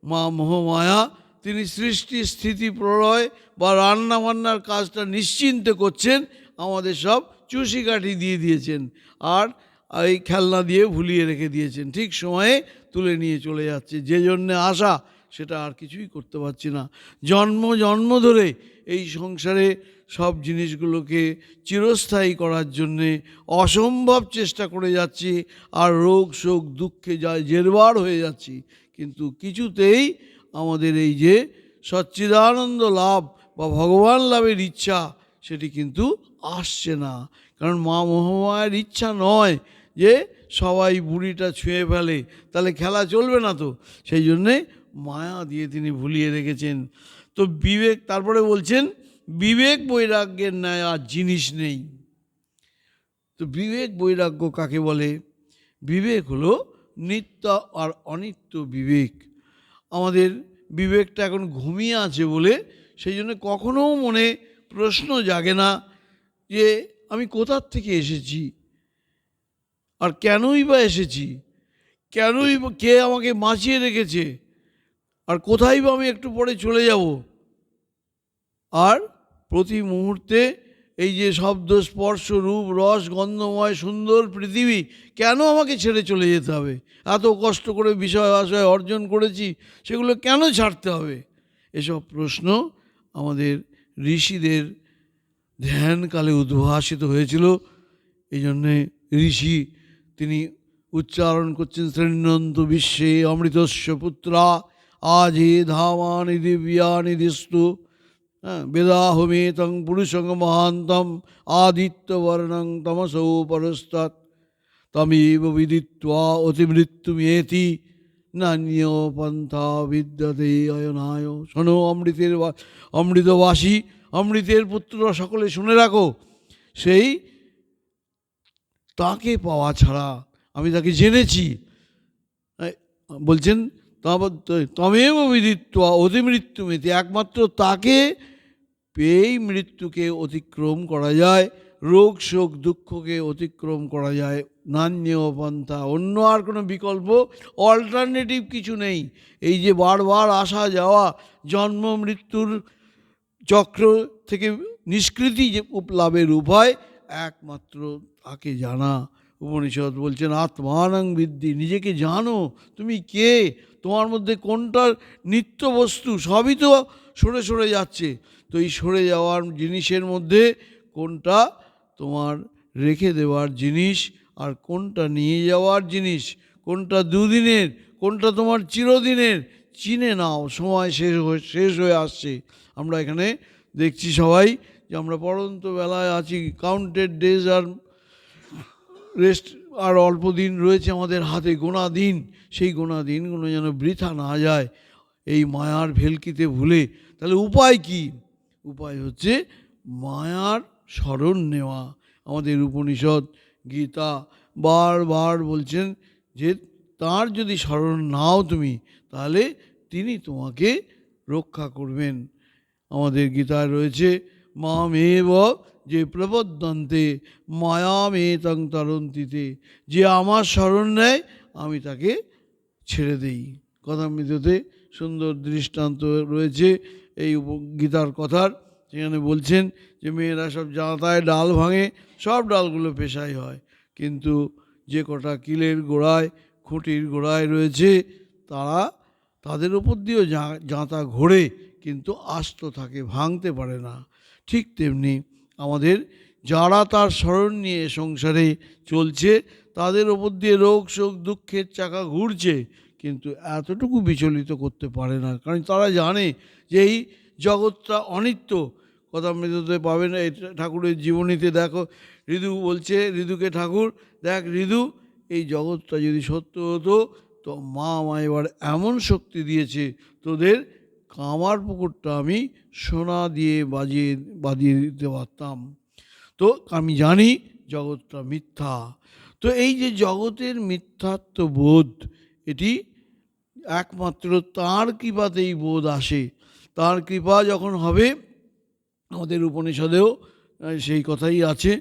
মা মোহমায়া তিনি সৃষ্টি স্থিতি প্রলয় বা রান্না বান্নার কাজটা নিশ্চিন্তে করছেন, আমাদের সব চুষি কাঠি দিয়ে দিয়েছেন আর এই খেলনা দিয়ে ভুলিয়ে রেখে দিয়েছেন। ঠিক সময়ে তুলে নিয়ে চলে যাচ্ছে। যে জন্যে আসা সেটা আর কিছুই করতে পারছি না। জন্ম ধরে এই সংসারে সব জিনিসগুলোকে চিরস্থায়ী করার জন্যে অসম্ভব চেষ্টা করে যাচ্ছি, আর রোগ শোক দুঃখে জেরবার হয়ে যাচ্ছি, কিন্তু কিছুতেই আমাদের এই যে সচ্চিদানন্দ লাভ বা ভগবান লাভের ইচ্ছা সেটি কিন্তু আসছে না। কারণ মা মোহমায়ার ইচ্ছা নয় যে সবাই বুড়িটা ছুঁয়ে ফেলে, তাহলে খেলা চলবে না তো। সেই জন্যে মায়া দিয়ে তিনি ভুলিয়ে রেখেছেন। তো বিবেক, তারপরে বলছেন বিবেক বৈরাগ্যের ন্যায় আর জিনিস নেই। তো বিবেক বৈরাগ্য কাকে বলে? বিবেক হলো নিত্য আর অনিত্য বিবেক। আমাদের বিবেকটা এখন ঘুমিয়ে আছে বলে সেই জন্য কখনো মনে প্রশ্ন জাগে না যে আমি কোথার থেকে এসেছি, আর কেনই বা এসেছি, কে আমাকে বাঁচিয়ে রেখেছে, আর কোথায় বা আমি একটু পরে চলে যাব। আর প্রতি মুহূর্তে এই যে শব্দ স্পর্শ রূপ রস গন্ধময় সুন্দর পৃথিবী কেন আমাকে ছেড়ে চলে যেতে হবে? এত কষ্ট করে বিষয় আশয় অর্জন করেছি, সেগুলো কেন ছাড়তে হবে? এসব প্রশ্ন আমাদের ঋষিদের ধ্যানকালে উদ্ভাসিত হয়েছিল। এই জন্যে ঋষি তিনি উচ্চারণ করছেন শ্রেণন্ত বিশ্বে অমৃতস্য পুত্রা আজে ধামানি দিব্যানি দিস্তু বেদাহমে তং পুরুষং মহান্তম আদিত্যবর্ণং তমসৌ পরস্তাৎ তমেব বিদিত্বা অতিমৃত্যুমেতি নান্য পন্থা বিদ্যতে অয়নায়। শোনো অমৃতবাসী, অমৃতের পুত্ররা সকলে শুনে রাখো, সেই তাকে পাওয়া ছাড়া, আমি তাকে জেনেছি, বলছেন তমেব বিদিত্বা অতিমৃত্যুমেতি, একমাত্র তাকে পেয়েই মৃত্যুকে অতিক্রম করা যায়, রোগ শোক দুঃখকে অতিক্রম করা যায়। নান্য পন্থা, অন্য আর কোনো বিকল্প অল্টারনেটিভ কিছু নেই। এই যে বারবার আসা যাওয়া জন্ম মৃত্যুর চক্র থেকে নিষ্কৃতি যে লাভের উপায় একমাত্র তাকে জানা। উপনিষদ বলছেন আত্মানং বিদ্ধি, নিজেকে জানো, তুমি কে, তোমার মধ্যে কোনটা নিত্য বস্তু, সবই তো সরে সরে যাচ্ছে। তো এই সরে যাওয়ার জিনিসের মধ্যে কোনটা তোমার রেখে দেওয়ার জিনিস, আর কোনটা নিয়ে যাওয়ার জিনিস, কোনটা দুদিনের, কোনটা তোমার চিরদিনের, চিনে নাও। সময় শেষ হয়ে আসছে। আমরা এখানে দেখছি সবাই যে আমরা পড়ন্ত বেলায় আছি, কাউন্টেড ডেজ আর রেস্ট, আর অল্প দিন রয়েছে আমাদের হাতে, গোনা দিন। সেই গোনা দিনগুলো যেন বৃথা না যায় এই মায়ার ভেলকিতে ভুলে। তাহলে উপায় কি? উপায় হচ্ছে মায়ার শরণ নেওয়া। আমাদের উপনিষদ গীতা বারবার বলছেন যে তার যদি শরণ নাও তুমি, তাহলে তিনি তোমাকে রক্ষা করবেন। আমাদের গীতায় রয়েছে, মামেব যে প্রবদন্তে মায়ামেতং তরন্তিতে, যে আমার শরণ নেয় আমি তাকে ছেড়ে দেই। কথামৃততে সুন্দর দৃষ্টান্ত রয়েছে এই গীতার কথার। সেখানে বলছেন যে মেয়েরা সব জাঁতায় ডাল ভাঙে, সব ডালগুলো পেশাই হয়, কিন্তু যে কটা কিলের গোড়ায় খুঁটির গোড়ায় রয়েছে তাদের উপর দিয়েও জাঁতা ঘোরে, কিন্তু আস্ত থাকে, ভাঙতে পারে না। ঠিক তেমনি আমাদের যারা তার স্মরণ নিয়ে সংসারে চলছে তাদের ওপর দিয়ে রোগ শোক দুঃখের চাকা ঘুরছে, কিন্তু এতটুকু বিচলিত করতে পারে না, কারণ তারা জানে যে এই জগৎটা অনিত্য। কথামৃততে পাবেন এই ঠাকুরের জীবনীতে। দেখো, ঋদু বলছে ঋদুকে ঠাকুর, দেখ ঋদু, এই জগৎটা যদি সত্য হতো তো মা এবার এমন শক্তি দিয়েছে, তোদের কামার পুকুরটা আমি সোনা দিয়ে বাজিয়ে দিতে পারতাম। তো আমি জানি জগৎটা মিথ্যা। তো এই যে জগতের মিথ্যাত্ব বোধ, এটি একমাত্র তাঁর কৃপাতেই বোধ আসে। তাঁর কৃপা যখন হবে, আমাদের উপনিষদেও সেই কথাই আছে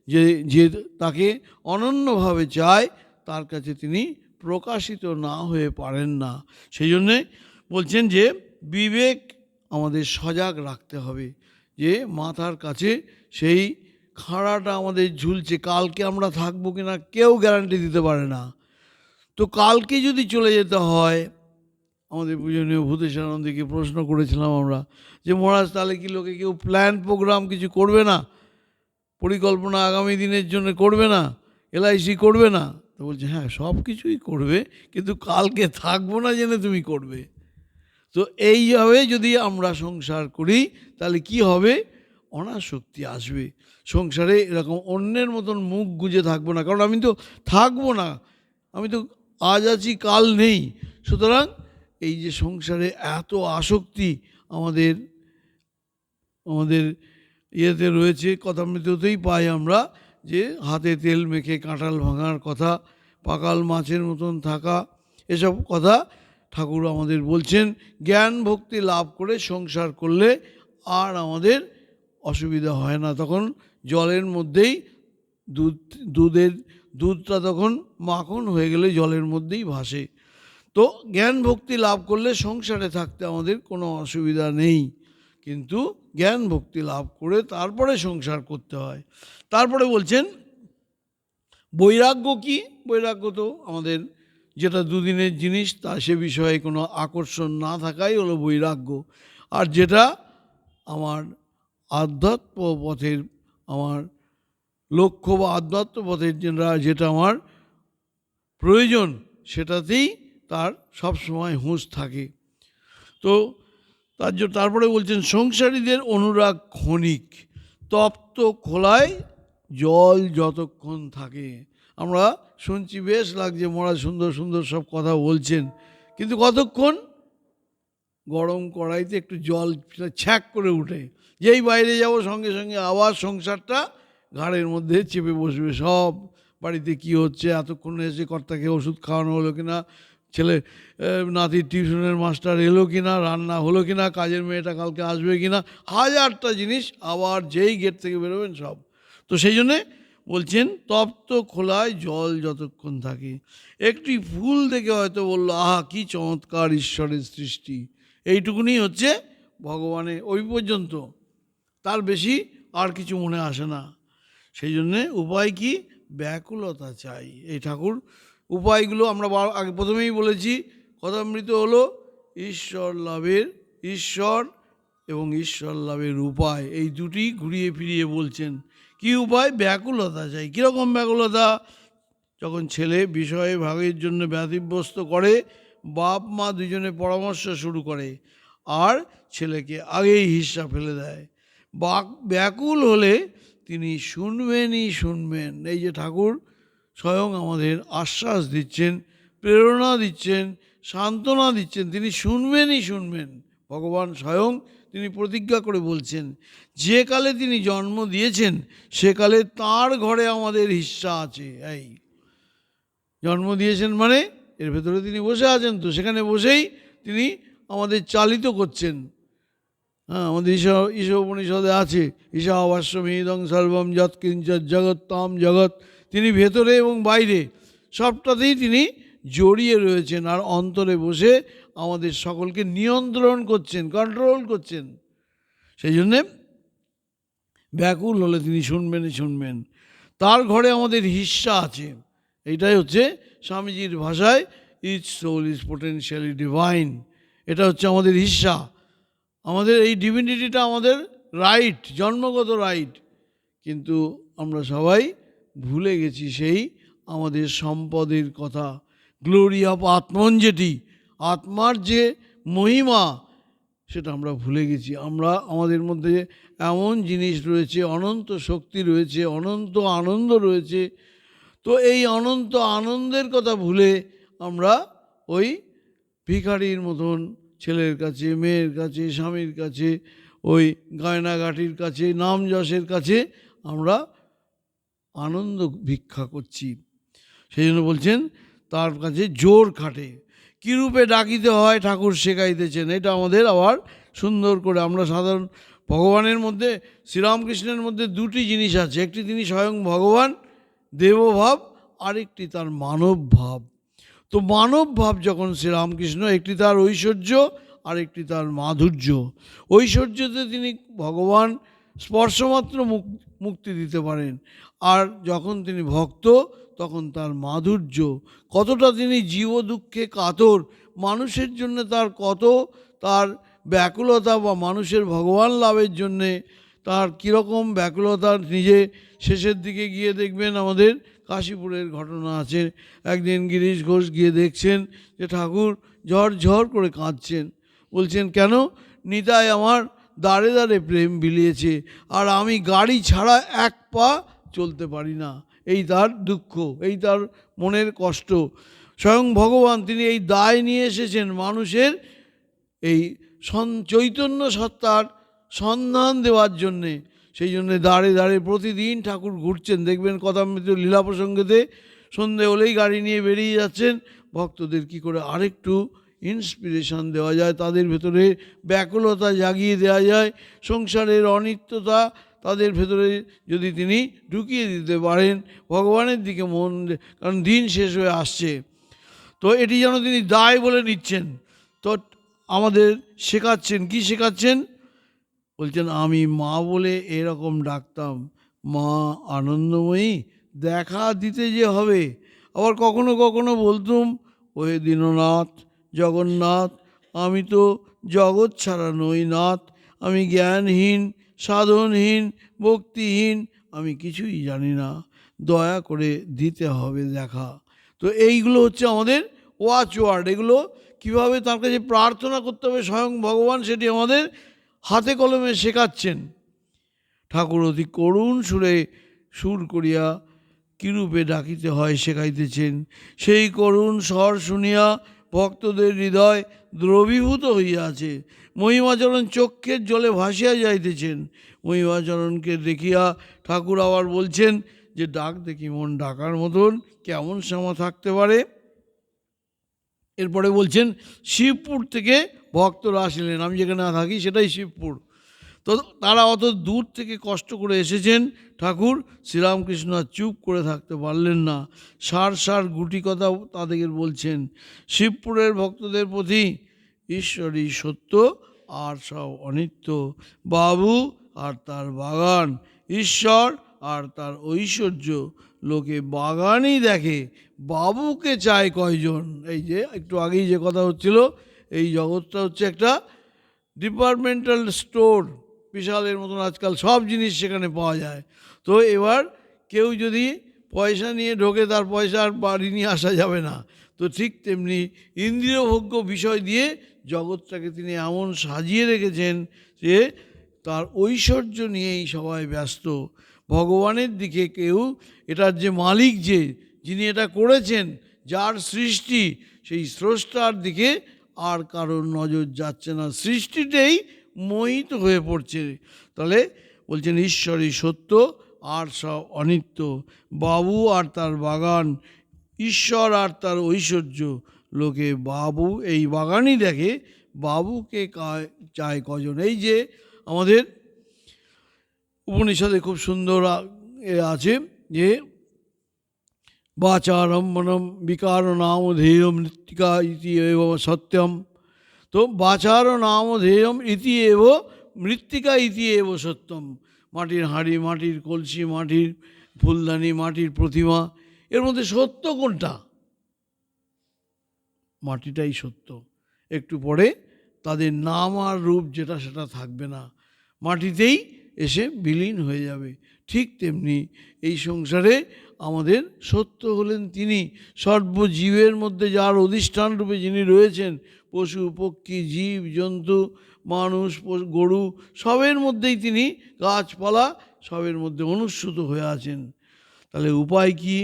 যে যে তাকে অনন্যভাবে চায় তার কাছে তিনি প্রকাশিত না হয়ে পারেন না। সেই জন্যে বলছেন যে বিবেক আমাদের সজাগ রাখতে হবে, যে মাথার কাছে সেই খাড়াটা আমাদের ঝুলছে, কালকে আমরা থাকবো কিনা কেউ গ্যারান্টি দিতে পারে না। তো কালকে যদি চলে যেতে হয়, আমাদের পূজনীয় ভূতেশানন্দকে প্রশ্ন করেছিলাম আমরা যে মহারাজ, তাহলে কি লোকে কেউ প্ল্যান প্রোগ্রাম কিছু করবে না, পরিকল্পনা আগামী দিনের জন্য করবে না, এলআইসি করবে না? তো বলছে হ্যাঁ, সব কিছুই করবে, কিন্তু কালকে থাকবো না জেনে তুমি করবে। তো এইভাবে যদি আমরা সংসার করি তাহলে কি হবে? অনাসক্তি আসবে সংসারে। এরকম অন্যের মতন মুখ গুজে থাকবো না, কারণ আমি তো থাকবো না, আমি তো আজ আছি কাল নেই। সুতরাং এই যে সংসারে এত আসক্তি আমাদের আমাদের ইয়েতে রয়েছে, কথামৃততেই পাই আমরা যে হাতে তেল মেখে কাঁঠাল ভাঙার কথা, পাকাল মাছের মতন থাকা, এসব কথা ঠাকুর আমাদের বলছেন। জ্ঞান ভক্তি লাভ করে সংসার করলে আর আমাদের অসুবিধা হয় না। তখন জলের মধ্যেই দুধটা তখন মাখন হয়ে গেলে জলের মধ্যেই ভাসে। তো জ্ঞান ভক্তি লাভ করলে সংসারে থাকতে আমাদের কোনো অসুবিধা নেই, কিন্তু জ্ঞান ভক্তি লাভ করে তারপরে সংসার করতে হয়। তারপরে বলছেন বৈরাগ্য কি? বৈরাগ্য তো আমাদের যেটা দুদিনের জিনিস, তা সে বিষয়ে কোনো আকর্ষণ না থাকাই হলো বৈরাগ্য। আর যেটা আমার আধ্যাত্ম পথের, আমার লক্ষ্য বা আধ্যাত্ম পথের যেটা আমার প্রয়োজন, সেটাতেই তার সব সময় হুঁশ থাকে। তো তারপরে বলছেন সংসারীদের অনুরাগ ক্ষণিক, তপ্ত খোলায় জল যতক্ষণ থাকে। আমরা শুনছি, বেশ লাগছে, মহারাজ সুন্দর সুন্দর সব কথা বলছেন, কিন্তু কতক্ষণ? গরম কড়াইতে একটু জল ছ্যাক করে উঠে, যেই বাইরে যাব সঙ্গে সঙ্গে আবার সংসারটা ঘাড়ের মধ্যে চেপে বসবে। সব বাড়িতে কি হচ্ছে, এতক্ষণে এসে কর্তাকে ওষুধ খাওয়ানো হলো কিনা, ছেলে নাতির টিউশনের মাস্টার এলো কিনা, রান্না হলো কিনা, কাজের মেয়েটা কালকে আসবে কিনা, হাজারটা জিনিস আবার যেই গেট থেকে বেরোবেন সব। তো সেই জন্যে বলছেন তপ্ত খোলায় জল যতক্ষণ থাকে। একটি ফুল দেখে হয়তো বললো, আহা কি চমৎকার ঈশ্বরের সৃষ্টি, এইটুকুনি হচ্ছে ভগবানের, ওই পর্যন্ত, তার বেশি আর কিছু মনে আসে না। সেই জন্যে উপায় কি? ব্যাকুলতা চাই। এই ঠাকুর উপায়গুলো আমরা আগে প্রথমেই বলেছি, কথামৃত হলো ঈশ্বর লাভের, ঈশ্বর এবং ঈশ্বর লাভের উপায়, এই দুটি ঘুরিয়ে ফিরিয়ে বলছেন। কি উপায়? ব্যাকুলতা চাই। কীরকম ব্যাকুলতা? যখন ছেলে বিষয়ে ভাগের জন্য ব্যতিব্যস্ত করে, বাপ মা দুজনে পরামর্শ শুরু করে আর ছেলেকে আগেই হিস্সা ফেলে দেয়। ব্যাকুল হলে তিনি শুনবেনই শুনবেন। এই যে ঠাকুর স্বয়ং আমাদের আশ্বাস দিচ্ছেন, প্রেরণা দিচ্ছেন, সান্ত্বনা দিচ্ছেন, তিনি শুনবেনই শুনবেন। ভগবান স্বয়ং তিনি প্রতিজ্ঞা করে বলছেন, যে কালে তিনি জন্ম দিয়েছেন সেকালে তার ঘরে আমাদের হিস্সা আছে। এই জন্ম দিয়েছেন মানে এর ভেতরে তিনি বসে আছেন, তো সেখানে বসেই তিনি আমাদের চালিত করছেন। হ্যাঁ, আমাদের ঈশোপনিষদে আছে, ঈশাবাস্যমিদং সর্বম যৎকিঞ্চিৎ জগত্তাম জগৎ। তিনি ভেতরে এবং বাইরে সবটাতেই তিনি জড়িয়ে রয়েছেন, আর অন্তরে বসে আমাদের সকলকে নিয়ন্ত্রণ করছেন, কন্ট্রোল করছেন। সেই জন্যে ব্যাকুল হলে তিনি শুনবেনই শুনবেন। তার ঘরে আমাদের হিস্সা আছে। এইটাই হচ্ছে স্বামীজির ভাষায় each soul is potentially divine. এটা হচ্ছে আমাদের হিস্সা। আমাদের এই ডিভিনিটিটা আমাদের রাইট, জন্মগত রাইট। কিন্তু আমরা সবাই ভুলে গেছি সেই আমাদের সম্পদের কথা। গ্লোরি অফ আত্মন, যেটি আত্মার যে মহিমা, সেটা আমরা ভুলে গেছি। আমাদের মধ্যে এমন জিনিস রয়েছে, অনন্ত শক্তি রয়েছে, অনন্ত আনন্দ রয়েছে। তো এই অনন্ত আনন্দের কথা ভুলে আমরা ওই ভিখারির মতন ছেলের কাছে, মেয়ের কাছে, স্বামীর কাছে, ওই গয়নাগাটির কাছে, নাম যশের কাছে আমরা আনন্দ ভিক্ষা করছি। সেই জন্য বলছেন তার কাছে জোর খাটে। কীরূপে ডাকিতে হয় ঠাকুর শেখাইতেছেন। এটা আমাদের আবার সুন্দর করে, আমরা সাধারণ ভগবানের মধ্যে, শ্রীরামকৃষ্ণের মধ্যে দুটি জিনিস আছে। একটি তিনি স্বয়ং ভগবান দেবভাব, আরেকটি তার মানব ভাব। তো মানব ভাব যখন শ্রীরামকৃষ্ণ, একটি তার ঐশ্বর্য, আরেকটি তার মাধুর্য। ঐশ্বর্যতে তিনি ভগবান স্পর্শমাত্র মুক্তি দিতে পারেন, আর যখন তিনি ভক্ত তখন তার মাধুর্য, কতটা তিনি জীব দুঃখে কাতর, মানুষের জন্য তার কত তার ব্যাকুলতা, বা মানুষের ভগবান লাভের জন্যে তার কীরকম ব্যাকুলতা। নিজে শেষের দিকে গিয়ে দেখবেন, আমাদের কাশীপুরের ঘটনা আছে। একদিন গিরিশ ঘোষ গিয়ে দেখছেন যে ঠাকুর ঝরঝর করে কাঁদছেন। বলছেন, কেন? নিতাই আমার দাঁড়ে দাঁড়ে প্রেম বিলিয়েছে, আর আমি গাড়ি ছাড়া এক পা চলতে পারি না। এই তার দুঃখ, এই তার মনের কষ্ট। স্বয়ং ভগবান তিনি এই দায় নিয়ে এসেছেন মানুষের এই চৈতন্য সত্তার সন্ধান দেওয়ার জন্যে। সেই জন্যে দাঁড়ে দাঁড়ে প্রতিদিন ঠাকুর ঘুরছেন। দেখবেন কথামৃত লীলা প্রসঙ্গেতে সন্ধে হলেই গাড়ি নিয়ে বেরিয়ে যাচ্ছেন, ভক্তদের কি করে আরেকটু ইন্সপিরেশন দেওয়া যায়, তাদের ভেতরে ব্যাকুলতা জাগিয়ে দেওয়া যায়, সংসারের অনিত্যতা তাদের ভেতরে যদি তিনি ঢুকিয়ে দিতে পারেন, ভগবানের দিকে মন, কারণ দিন শেষ হয়ে আসছে। তো এটি যেন তিনি দায় বলে নিচ্ছেন। তো আমাদের শেখাচ্ছেন, কি শেখাচ্ছেন? বলছেন, আমি মা বলে এরকম ডাকতাম, মা আনন্দময়ী দেখা দিতে যে হবে। আবার কখনো কখনো বলতুম, ওহে দীননাথ জগন্নাথ, আমি তো জগৎ ছাড়া নই নাথ, আমি জ্ঞানহীন, সাধনহীন, ভক্তিহীন, আমি কিছুই জানি না, দয়া করে দিতে হবে দেখা। তো এইগুলো হচ্ছে আমাদের ওয়াচ ওয়ার্ড। এগুলো কীভাবে তার কাছে প্রার্থনা করতে হবে স্বয়ং ভগবান সেটি আমাদের হাতে কলমে শেখাচ্ছেন। ঠাকুর অতি করুণ সুর করিয়া কিরূপে ডাকিতে হয় শেখাইতেছেন। সেই করুণ স্বর শুনিয়া ভক্তদের হৃদয় দ্রবীভূত হইয়াছে। মহিমাচরণ চক্ষের জলে ভাসিয়া যাইতেছেন। মহিমাচরণকে দেখিয়া ঠাকুর আবার বলছেন যে, ডাক দেখি মন ডাকার মতন কেমন শ্যামা থাকতে পারে। এরপরে বলছেন, শিবপুর থেকে ভক্তরা আসিলেন। আমি যেখানে থাকি সেটাই শিবপুর। তো তারা অত দূর থেকে কষ্ট করে এসেছেন। ঠাকুর শ্রীরামকৃষ্ণ আর চুপ করে থাকতে পারলেন না, সার গুটি কথা তাদের বলছেন। শিবপুরের ভক্তদের প্রতি ঈশ্বরই সত্য, আর সব অনিত্য। বাবু আর তার বাগান, ঈশ্বর আর তার ঐশ্বর্য। লোকে বাগানই দেখে, বাবুকে চায় কয়জন। এই যে একটু আগেই যে কথা হচ্ছিল, এই জগৎটা হচ্ছে একটা ডিপার্টমেন্টাল স্টোর, বিশালের মতন আজকাল সব জিনিস সেখানে পাওয়া যায়। তো এবার কেউ যদি পয়সা নিয়ে ঢোকে, তার পয়সা আর বাড়ি নিয়ে আসা যাবে না। তো ঠিক তেমনি ইন্দ্রিয়ভোগ্য বিষয় দিয়ে জগৎটাকে তিনি এমন সাজিয়ে রেখেছেন যে তার ঐশ্বর্য নিয়েই সবাই ব্যস্ত। ভগবানের দিকে কেউ, এটার যে মালিক, যিনি এটা করেছেন, যার সৃষ্টি, সেই স্রষ্টার দিকে আর কারোর নজর যাচ্ছে না, সৃষ্টিতেই মোহিত হয়ে পড়ছে। তাহলে বলছেন, ঈশ্বরই সত্য, আর সব অনিত্য। বাবু আর তার বাগান, ঈশ্বর আর তার ঐশ্বর্য। লোকে বাবু এই বাগানই দেখে, বাবুকে চায় কজন। এই যে আমাদের উপনিষদে খুব সুন্দর আছে যে বাচারম্বনম বিকার নামধেয় মৃত্তিকা ইতি এব সত্যম। তো বাচার নামধেয়ম ইতি এব মৃত্তিকা ইতি এব সত্যম। মাটির হাঁড়ি, মাটির কলসি, মাটির ফুলদানি, মাটির প্রতিমা, এর মধ্যে সত্য কোনটা? মাটিটাই সত্য। একটু পরে তাদের নাম আর রূপ যেটা সেটা থাকবে না, মাটিতেই এসে বিলীন হয়ে যাবে। ঠিক তেমনি এই সংসারে আমাদের সত্য হলেন তিনি। সর্বজীবের মধ্যে যার অধিষ্ঠান রূপে যিনি রয়েছেন, পশু পক্ষী জীব জন্তু মানুষ গরু সবের মধ্যেই তিনি, গাছপালা সবের মধ্যে অনুস্যূত হয়ে আছেন। তাহলে উপায় কি?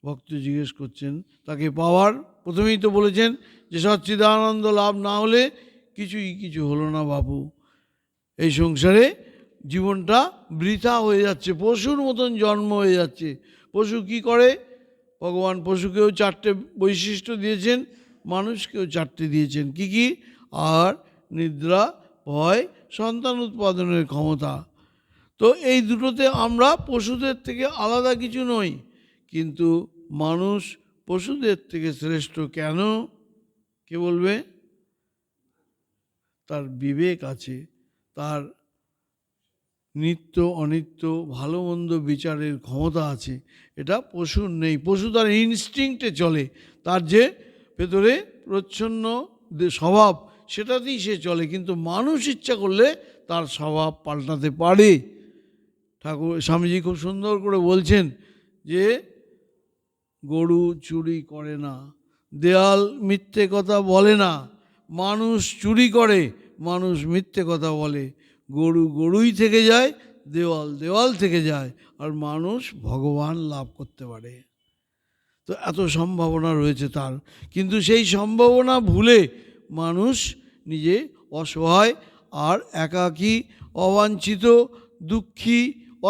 ভক্ত জিজ্ঞেস করছেন তাকে পাওয়ার। প্রথমেই তো বলেছেন যে সচ্চিদানন্দ লাভ না হলে কিছু হলো না বাবু। এই সংসারে জীবনটা বৃথা হয়ে যাচ্ছে, পশুর মতন জন্ম হয়ে যাচ্ছে। পশু কি করে? ভগবান পশুকেও 4টে বৈশিষ্ট্য দিয়েছেন, মানুষকেও 4টে দিয়েছেন। কি কি? আর নিদ্রা, ভয়, সন্তান উৎপাদনের ক্ষমতা। তো এই দুটোতে আমরা পশুদের থেকে আলাদা কিছু নই, কিন্তু মানুষ পশুদের থেকে শ্রেষ্ঠ কেন? কে বলবে? তার বিবেক আছে, তার নিত্য অনিত্য ভালো মন্দ বিচারের ক্ষমতা আছে। এটা পশুর নেই। পশু তার ইনস্টিংক্টে চলে, তার যে ভেতরে প্রচ্ছন্ন স্বভাব সেটাতেই সে চলে, কিন্তু মানুষ ইচ্ছা করলে তার স্বভাব পাল্টাতে পারে। ঠাকুর স্বামীজি খুব সুন্দর করে বলছেন যে গরু চুরি করে না, দেয়াল মিথ্যে কথা বলে না। মানুষ চুরি করে, মানুষ মিথ্যে কথা বলে। গরু গরুই থেকে যায়, দেওয়াল দেওয়াল থেকে যায়, আর মানুষ ভগবান লাভ করতে পারে। তো এত সম্ভাবনা রয়েছে তার, কিন্তু সেই সম্ভাবনা ভুলে মানুষ নিজে অসহায় আর একাকী, অবাঞ্ছিত, দুঃখী,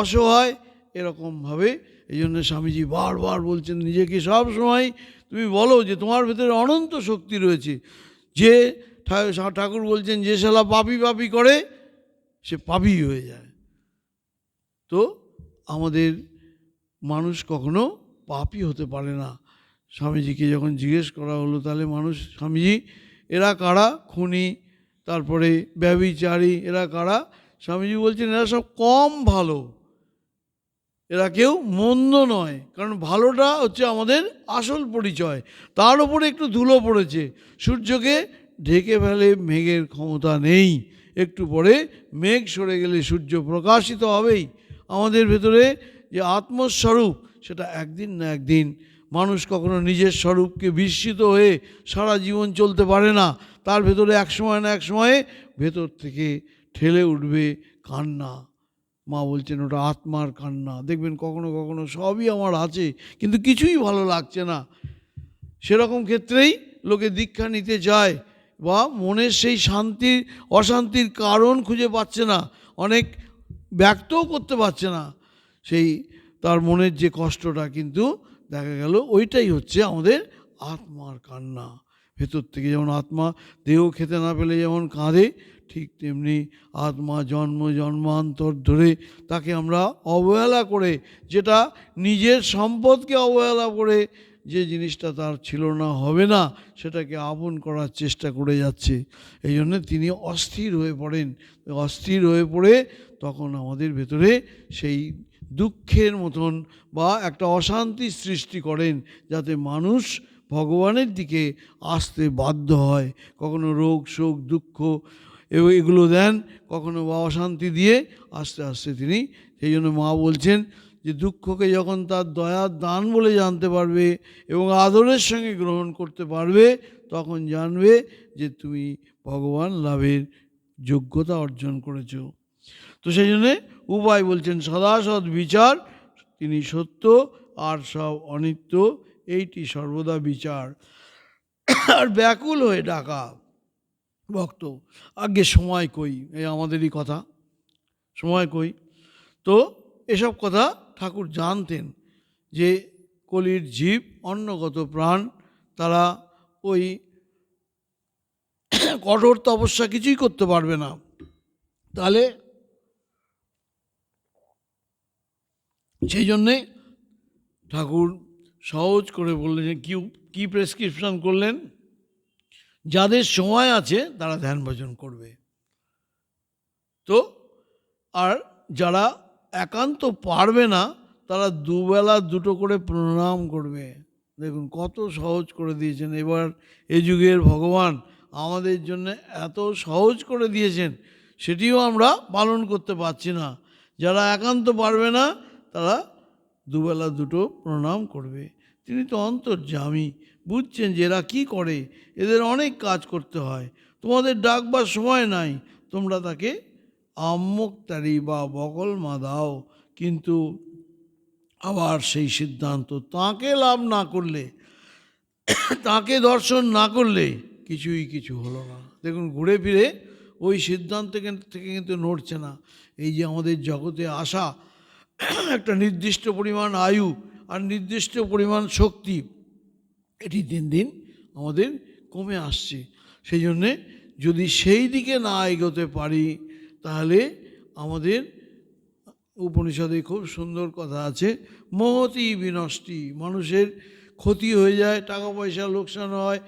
অসহায় এরকমভাবে। এই জন্য স্বামীজি বারবার বলছেন নিজেকে সব সময় তুমি বলো যে তোমার ভেতরে অনন্ত শক্তি রয়েছে। যে ঠাকুর বলছেন যে শালা পাপি পাপি করে সে পাপি হয়ে যায়। তো আমাদের মানুষ কখনো পাপই হতে পারে না। স্বামীজিকে যখন জিজ্ঞেস করা হলো তাহলে মানুষ, স্বামীজি এরা কারা? খুনি, তারপরে ব্যভিচারী, এরা কারা? স্বামীজি বলছেন এরা সব কম ভালো, এরা কেউ মন্দ নয়। কারণ ভালোটা হচ্ছে আমাদের আসল পরিচয়, তার উপরে একটু ধুলো পড়েছে। সূর্যকে ঢেকে ফেলে মেঘের ক্ষমতা নেই, একটু পরে মেঘ সরে গেলে সূর্য প্রকাশিত হবেই। আমাদের ভেতরে যে আত্মস্বরূপ সেটা একদিন না একদিন, মানুষ কখনো নিজের স্বরূপকে বিস্মিত হয়ে সারা জীবন চলতে পারে না। তার ভেতরে এক সময় না এক সময়ে ভেতর থেকে ঠেলে উঠবে কান্না। মা বলছেন ওটা আত্মার কান্না। দেখবেন কখনো কখনো সবই আমার আছে কিন্তু কিছুই ভালো লাগছে না, সেরকম ক্ষেত্রেই লোকে দীক্ষা নিতে যায় বা মনের সেই শান্তির অশান্তির কারণ খুঁজে পাচ্ছে না, অনেক ব্যক্তও করতে পারছে না সেই তার মনের যে কষ্টটা, কিন্তু দেখা গেল ওইটাই হচ্ছে আমাদের আত্মার কান্না। ভেতর থেকে যেমন আত্মা দেহ খেতে না পেলে যেমন কাঁদে, ঠিক তেমনি আত্মা জন্ম জন্মান্তর ধরে তাকে আমরা অবহেলা করে, যেটা নিজের সম্পদকে অবহেলা করে যে জিনিসটা তার ছিল না হবে না সেটাকে আপন করার চেষ্টা করে যাচ্ছে। এই জন্য তিনি অস্থির হয়ে পড়েন। অস্থির হয়ে পড়ে তখন আমাদের ভেতরে সেই দুঃখের মতন বা একটা অশান্তি সৃষ্টি করেন, যাতে মানুষ ভগবানের দিকে আসতে বাধ্য হয়। কখনো রোগ শোক দুঃখ এগুলো দেন, কখনো বা অশান্তি দিয়ে আস্তে আস্তে তিনি, সেই জন্য মা বলছেন যে দুঃখকে যখন তার দয়ার দান বলে জানতে পারবে এবং আদরের সঙ্গে গ্রহণ করতে পারবে, তখন জানবে যে তুমি ভগবান লাভের যোগ্যতা অর্জন করেছ। তো সেই জন্যে উপায় বলছেন সদা সৎ বিচার, তিনি সত্য আর সব অনিত্য, এইটি সর্বদা বিচার। আর ব্যাকুল হয়ে ডাকা ভক্ত, আগে সময় কই, এই আমাদেরই কথা, সময় কই। তো এসব কথা ঠাকুর জানতেন যে কলির জীব অন্নগত প্রাণ, তারা ওই কঠোর তপস্যা কিছুই করতে পারবে না। তাহলে সেই জন্যে ঠাকুর সহজ করে বললেন, যে কি প্রেসক্রিপশন করলেন, যাদের সময় আছে তারা ধ্যান ভজন করবে। তো আর যারা একান্ত পারবে না তারা দুবেলা দুটো করে প্রণাম করবে। দেখুন কত সহজ করে দিয়েছেন। এবার এই যুগের ভগবান আমাদের জন্য এত সহজ করে দিয়েছেন, সেটিও আমরা পালন করতে পারছি না। যারা একান্ত পারবে না তারা দুবেলা দুটো প্রণাম করবে। তিনি তো অন্তর্যামী, বুঝছেন যে এরা কী করে, এদের অনেক কাজ করতে হয়, তোমাদের ডাকবার সময় নাই, তোমরা তাকে আম্মুক্তারি বা বকলমা দাও। কিন্তু আবার সেই সিদ্ধান্ত, তাঁকে লাভ না করলে, তাঁকে দর্শন না করলে কিছু হলো না। দেখুন ঘুরে ফিরে ওই সিদ্ধান্ত থেকে কিন্তু নড়ছে না। এই যে আমাদের জগতে আসা, একটা নির্দিষ্ট পরিমাণ আয়ু আর নির্দিষ্ট পরিমাণ শক্তি, এটি দিন দিন আমাদের কমে আসছে। সেই জন্যে যদি সেই দিকে না এগোতে পারি তাহলে আমাদের উপনিষদে খুব সুন্দর কথা আছে, মহতি বিনষ্টি, মানুষের ক্ষতি হয়ে যায়, টাকা পয়সা লোকসান হয়,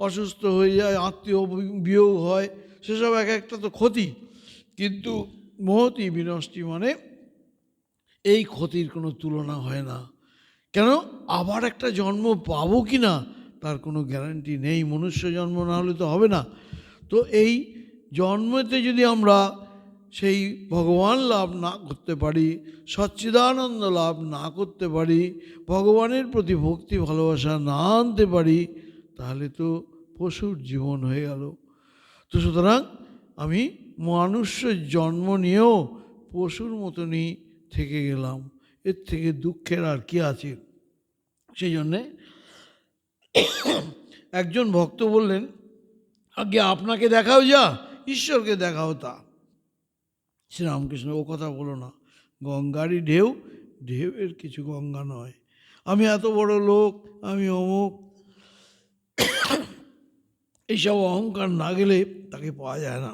অসুস্থ হয়ে যায়, আত্মীয় বিয়োগ হয়, সেসব এক একটা তো ক্ষতি। কিন্তু মহতি বিনষ্টি মানে এই ক্ষতির কোনো তুলনা হয় না। কেন, আবার একটা জন্ম পাবো কি না তার কোনো গ্যারান্টি নেই, মনুষ্য জন্ম না হলে তো হবে না। তো এই জন্মতে যদি আমরা সেই ভগবান লাভ না করতে পারি, সচ্চিদানন্দ লাভ না করতে পারি, ভগবানের প্রতি ভক্তি ভালোবাসা না আনতে পারি, তাহলে তো পশুর জীবন হয়ে গেল। তো সুতরাং আমি মানুষের জন্ম নিয়েও পশুর মতনই থেকে গেলাম, এর থেকে দুঃখের আর কি আছে। সেই জন্যে একজন ভক্ত বললেন, আগে আপনাকে দেখাও যা, ঈশ্বরকে দেখাও তা। শ্রীরামকৃষ্ণ, ও কথা বলো না, গঙ্গারই ঢেউ, ঢেউয়ের কিছু গঙ্গা নয়। আমি এত বড় লোক, আমি অমুক, এইসব অহংকার না গেলে তাকে পাওয়া যায় না।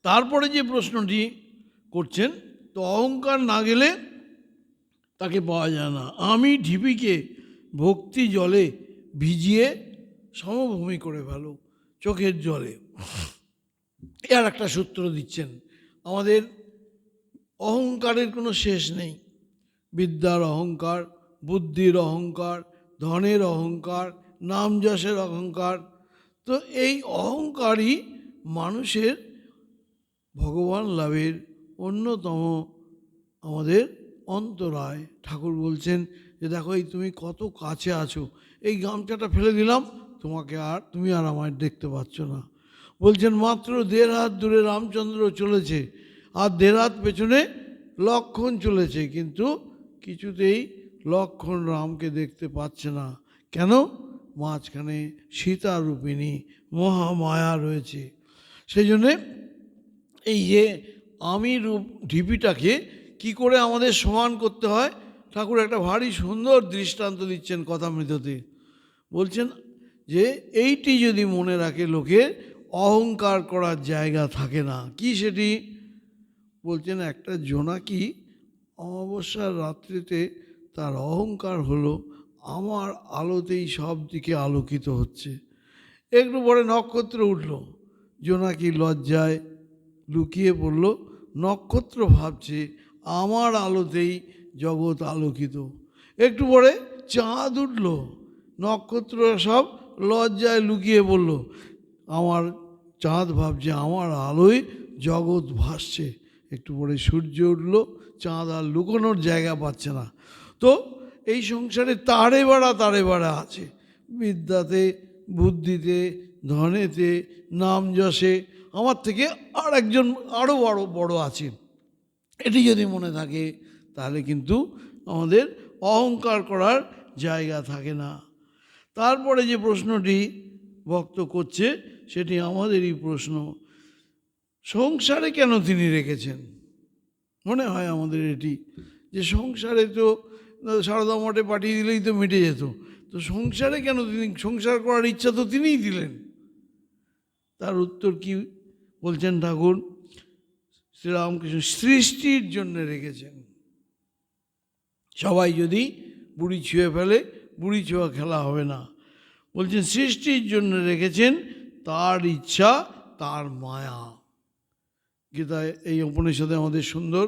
তারপরে যে প্রশ্নটি করছেন, তো অহংকার না গেলে তাকে পাওয়া যায় না। আমি ঢিপিকে ভক্তি জলে ভিজিয়ে সমভূমি করে ফেলো চোখের জলে। এর একটা সূত্র দিচ্ছেন, আমাদের অহংকারের কোনো শেষ নেই। বিদ্যার অহংকার, বুদ্ধির অহংকার, ধনের অহংকার, নাম যশের অহংকার। তো এই অহংকারই মানুষের ভগবান লাভের অন্যতম আমাদের অন্তরায়। ঠাকুর বলছেন যে দেখো, এই তুমি কত কাছে আছো, এই গামছাটা ফেলে দিলাম, তুমি আর আমায় দেখতে পাচ্ছ না। বলছেন মাত্র 1.5 হাত দূরে রামচন্দ্র চলেছে, আর 1.5 হাত পেছনে লক্ষ্মণ চলেছে, কিন্তু কিছুতেই লক্ষ্মণ রামকে দেখতে পাচ্ছে না। কেন? মাঝখানে সীতারূপিণী মহামায়া রয়েছে। সেই জন্যে এই যে আমি রূপ ঢিপিটাকে কি করে আমাদের সমান করতে হয়, ঠাকুর একটা ভারী সুন্দর দৃষ্টান্ত দিচ্ছেন কথামৃততে। বলছেন যে এইটি যদি মনে রাখে লোকের, অহংকার করার জায়গা থাকে না। কি সেটি? বলছেন একটা জোনাকি অমাবস্যার রাত্রিতে তার অহংকার হলো আমার আলোতেই সব দিকে আলোকিত হচ্ছে। একটু পরে নক্ষত্র উঠল, জোনাকি লজ্জায় লুকিয়ে পড়ল, নক্ষত্র ভাবছে আমার আলোতেই জগৎ আলোকিত। একটু পরে চাঁদ উঠল, নক্ষত্র সব লজ্জায় লুকিয়ে পড়ল, আমার চাঁদ ভাবছে আমার আলোয় জগৎ ভাসছে। একটু পরে সূর্য উঠল, চাঁদ আর লুকোনোর জায়গা পাচ্ছে না। তো এই সংসারে তারে বাড়া আছে, বিদ্যাতে, বুদ্ধিতে, ধনেতে, নাম যশে আমার থেকে আর একজন আরও বড় আছে। এটি যদি মনে থাকে তাহলে কিন্তু আমাদের অহংকার করার জায়গা থাকে না। তারপরে যে প্রশ্নটি ভক্ত করছে সেটি আমাদেরই প্রশ্ন, সংসারে কেন তিনি রেখেছেন? মনে হয় আমাদের এটি, যে সংসারে তো সারদা মঠে পাঠিয়ে দিলেই তো মিটে যেত। তো সংসারে কেন তিনি, সংসার করার ইচ্ছা তো তিনিই দিলেন। তার উত্তর কি বলছেন ঠাকুর? শ্রীরামকৃষ্ণ সৃষ্টির জন্য রেখেছেন। সবাই যদি বুড়ি ছুঁয়ে ফেলে, বুড়ি ছোঁয়া খেলা হবে না। বলছেন সৃষ্টির জন্য রেখেছেন, তার ইচ্ছা, তার মায়া। গীতায় এই উপনিষদে আমাদের সুন্দর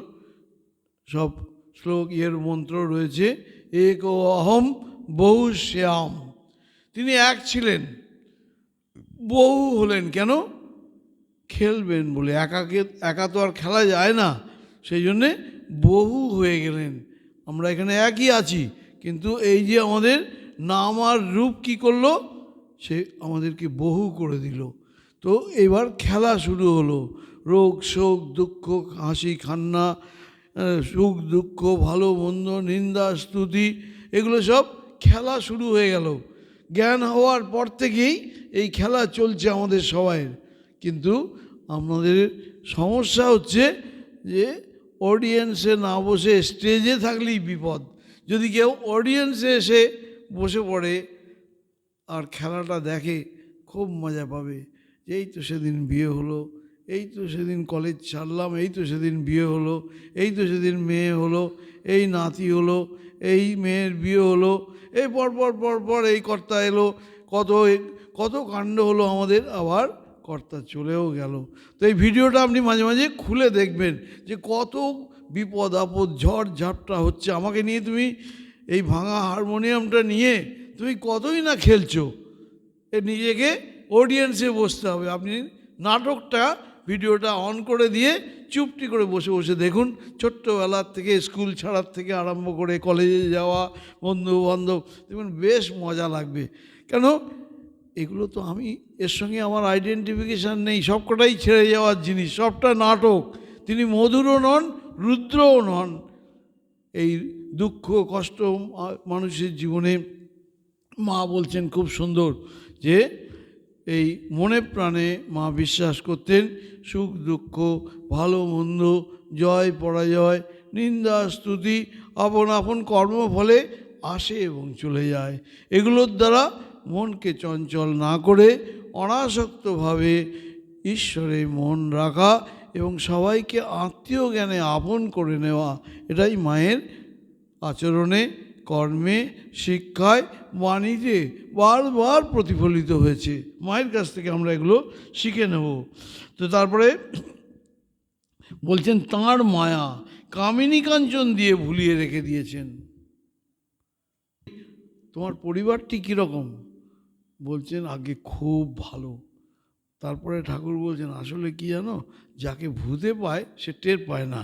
সব শ্লোক মন্ত্র রয়েছে। এক অহম বহু শ্যাম। তিনি এক ছিলেন, বহু হলেন কেন? খেলবেন বলে। একা তো আর খেলা যায় না, সেই জন্যে বহু হয়ে গেলেন। আমরা এখানে একই আছি, কিন্তু এই যে আমাদের নাম আর রূপ কি করলো, সে আমাদেরকে বহু করে দিল। তো এবার খেলা শুরু হলো। রোগ শোক দুঃখ হাসি কান্না, সুখ দুঃখ ভালো মন্দ নিন্দা স্তুতি, এগুলো সব খেলা শুরু হয়ে গেল। জ্ঞান হওয়ার পর থেকেই এই খেলা চলছে আমাদের সবাইয়ের। কিন্তু আমাদের সমস্যা হচ্ছে যে অডিয়েন্সে না বসে স্টেজে থাকলেই বিপদ। যদি কেউ অডিয়েন্সে এসে বসে পড়ে আর খেলাটা দেখে, খুব মজা পাবে। এই তো সেদিন বিয়ে হলো, এই তো সেদিন কলেজ ছাড়লাম, এই তো সেদিন বিয়ে হলো, এই তো সেদিন মেয়ে হলো, এই নাতি হলো, এই মেয়ের বিয়ে হলো, এই পর এই কর্তা এলো, কত কত কাণ্ড হলো আমাদের, আবার কর্তা চলেও গেল। তো এই ভিডিওটা আপনি মাঝে মাঝে খুলে দেখবেন যে কত বিপদ আপদ ঝড় ঝাপটা হচ্ছে। আমাকে নিয়ে তুমি এই ভাঙা হারমোনিয়ামটা নিয়ে তুমি কতই না খেলছো। নিজেকে অডিয়েন্সে বসতে হবে। আপনি নাটকটা ভিডিওটা অন করে দিয়ে চুপটি করে বসে বসে দেখুন। ছোট্টবেলার থেকে স্কুল ছাড়ার থেকে আরম্ভ করে কলেজে যাওয়া, বন্ধু বান্ধব, দেখুন বেশ মজা লাগবে। কেন? এগুলো তো আমি, এর সঙ্গে আমার আইডেন্টিফিকেশান নেই, সবকটাই ছেড়ে যাওয়ার জিনিস, সবটা নাটক। তিনি মধুরও নন, রুদ্রও নন। এই দুঃখ কষ্ট মানুষের জীবনে মা বলছেন খুব সুন্দর যে এই মনে প্রাণে মা বিশ্বাস করতেন সুখ দুঃখ ভালো মন্দ জয় পরাজয় নিন্দা স্তুতি আপন আপন কর্মফলে আসে এবং চলে যায়। এগুলোর দ্বারা মনকে চঞ্চল না করে অনাসক্তভাবে ঈশ্বরে মন রাখা এবং সবাইকে আত্মীয় জ্ঞানে আপন করে নেওয়া, এটাই মায়ের আচরণে কর্মে শিক্ষায় বাণীতে বারবার প্রতিফলিত হয়েছে। মায়ের কাছ থেকে আমরা এগুলো শিখে নেব। তো তারপরে বলছেন তাঁর মায়া কামিনী কাঞ্চন দিয়ে ভুলিয়ে রেখে দিয়েছেন। তোমার পরিবারটি কীরকম? বলছেন আগে খুব ভালো। তারপরে ঠাকুর বলছেন আসলে কি জানো, যাকে ভূতে পায় সে টের পায় না,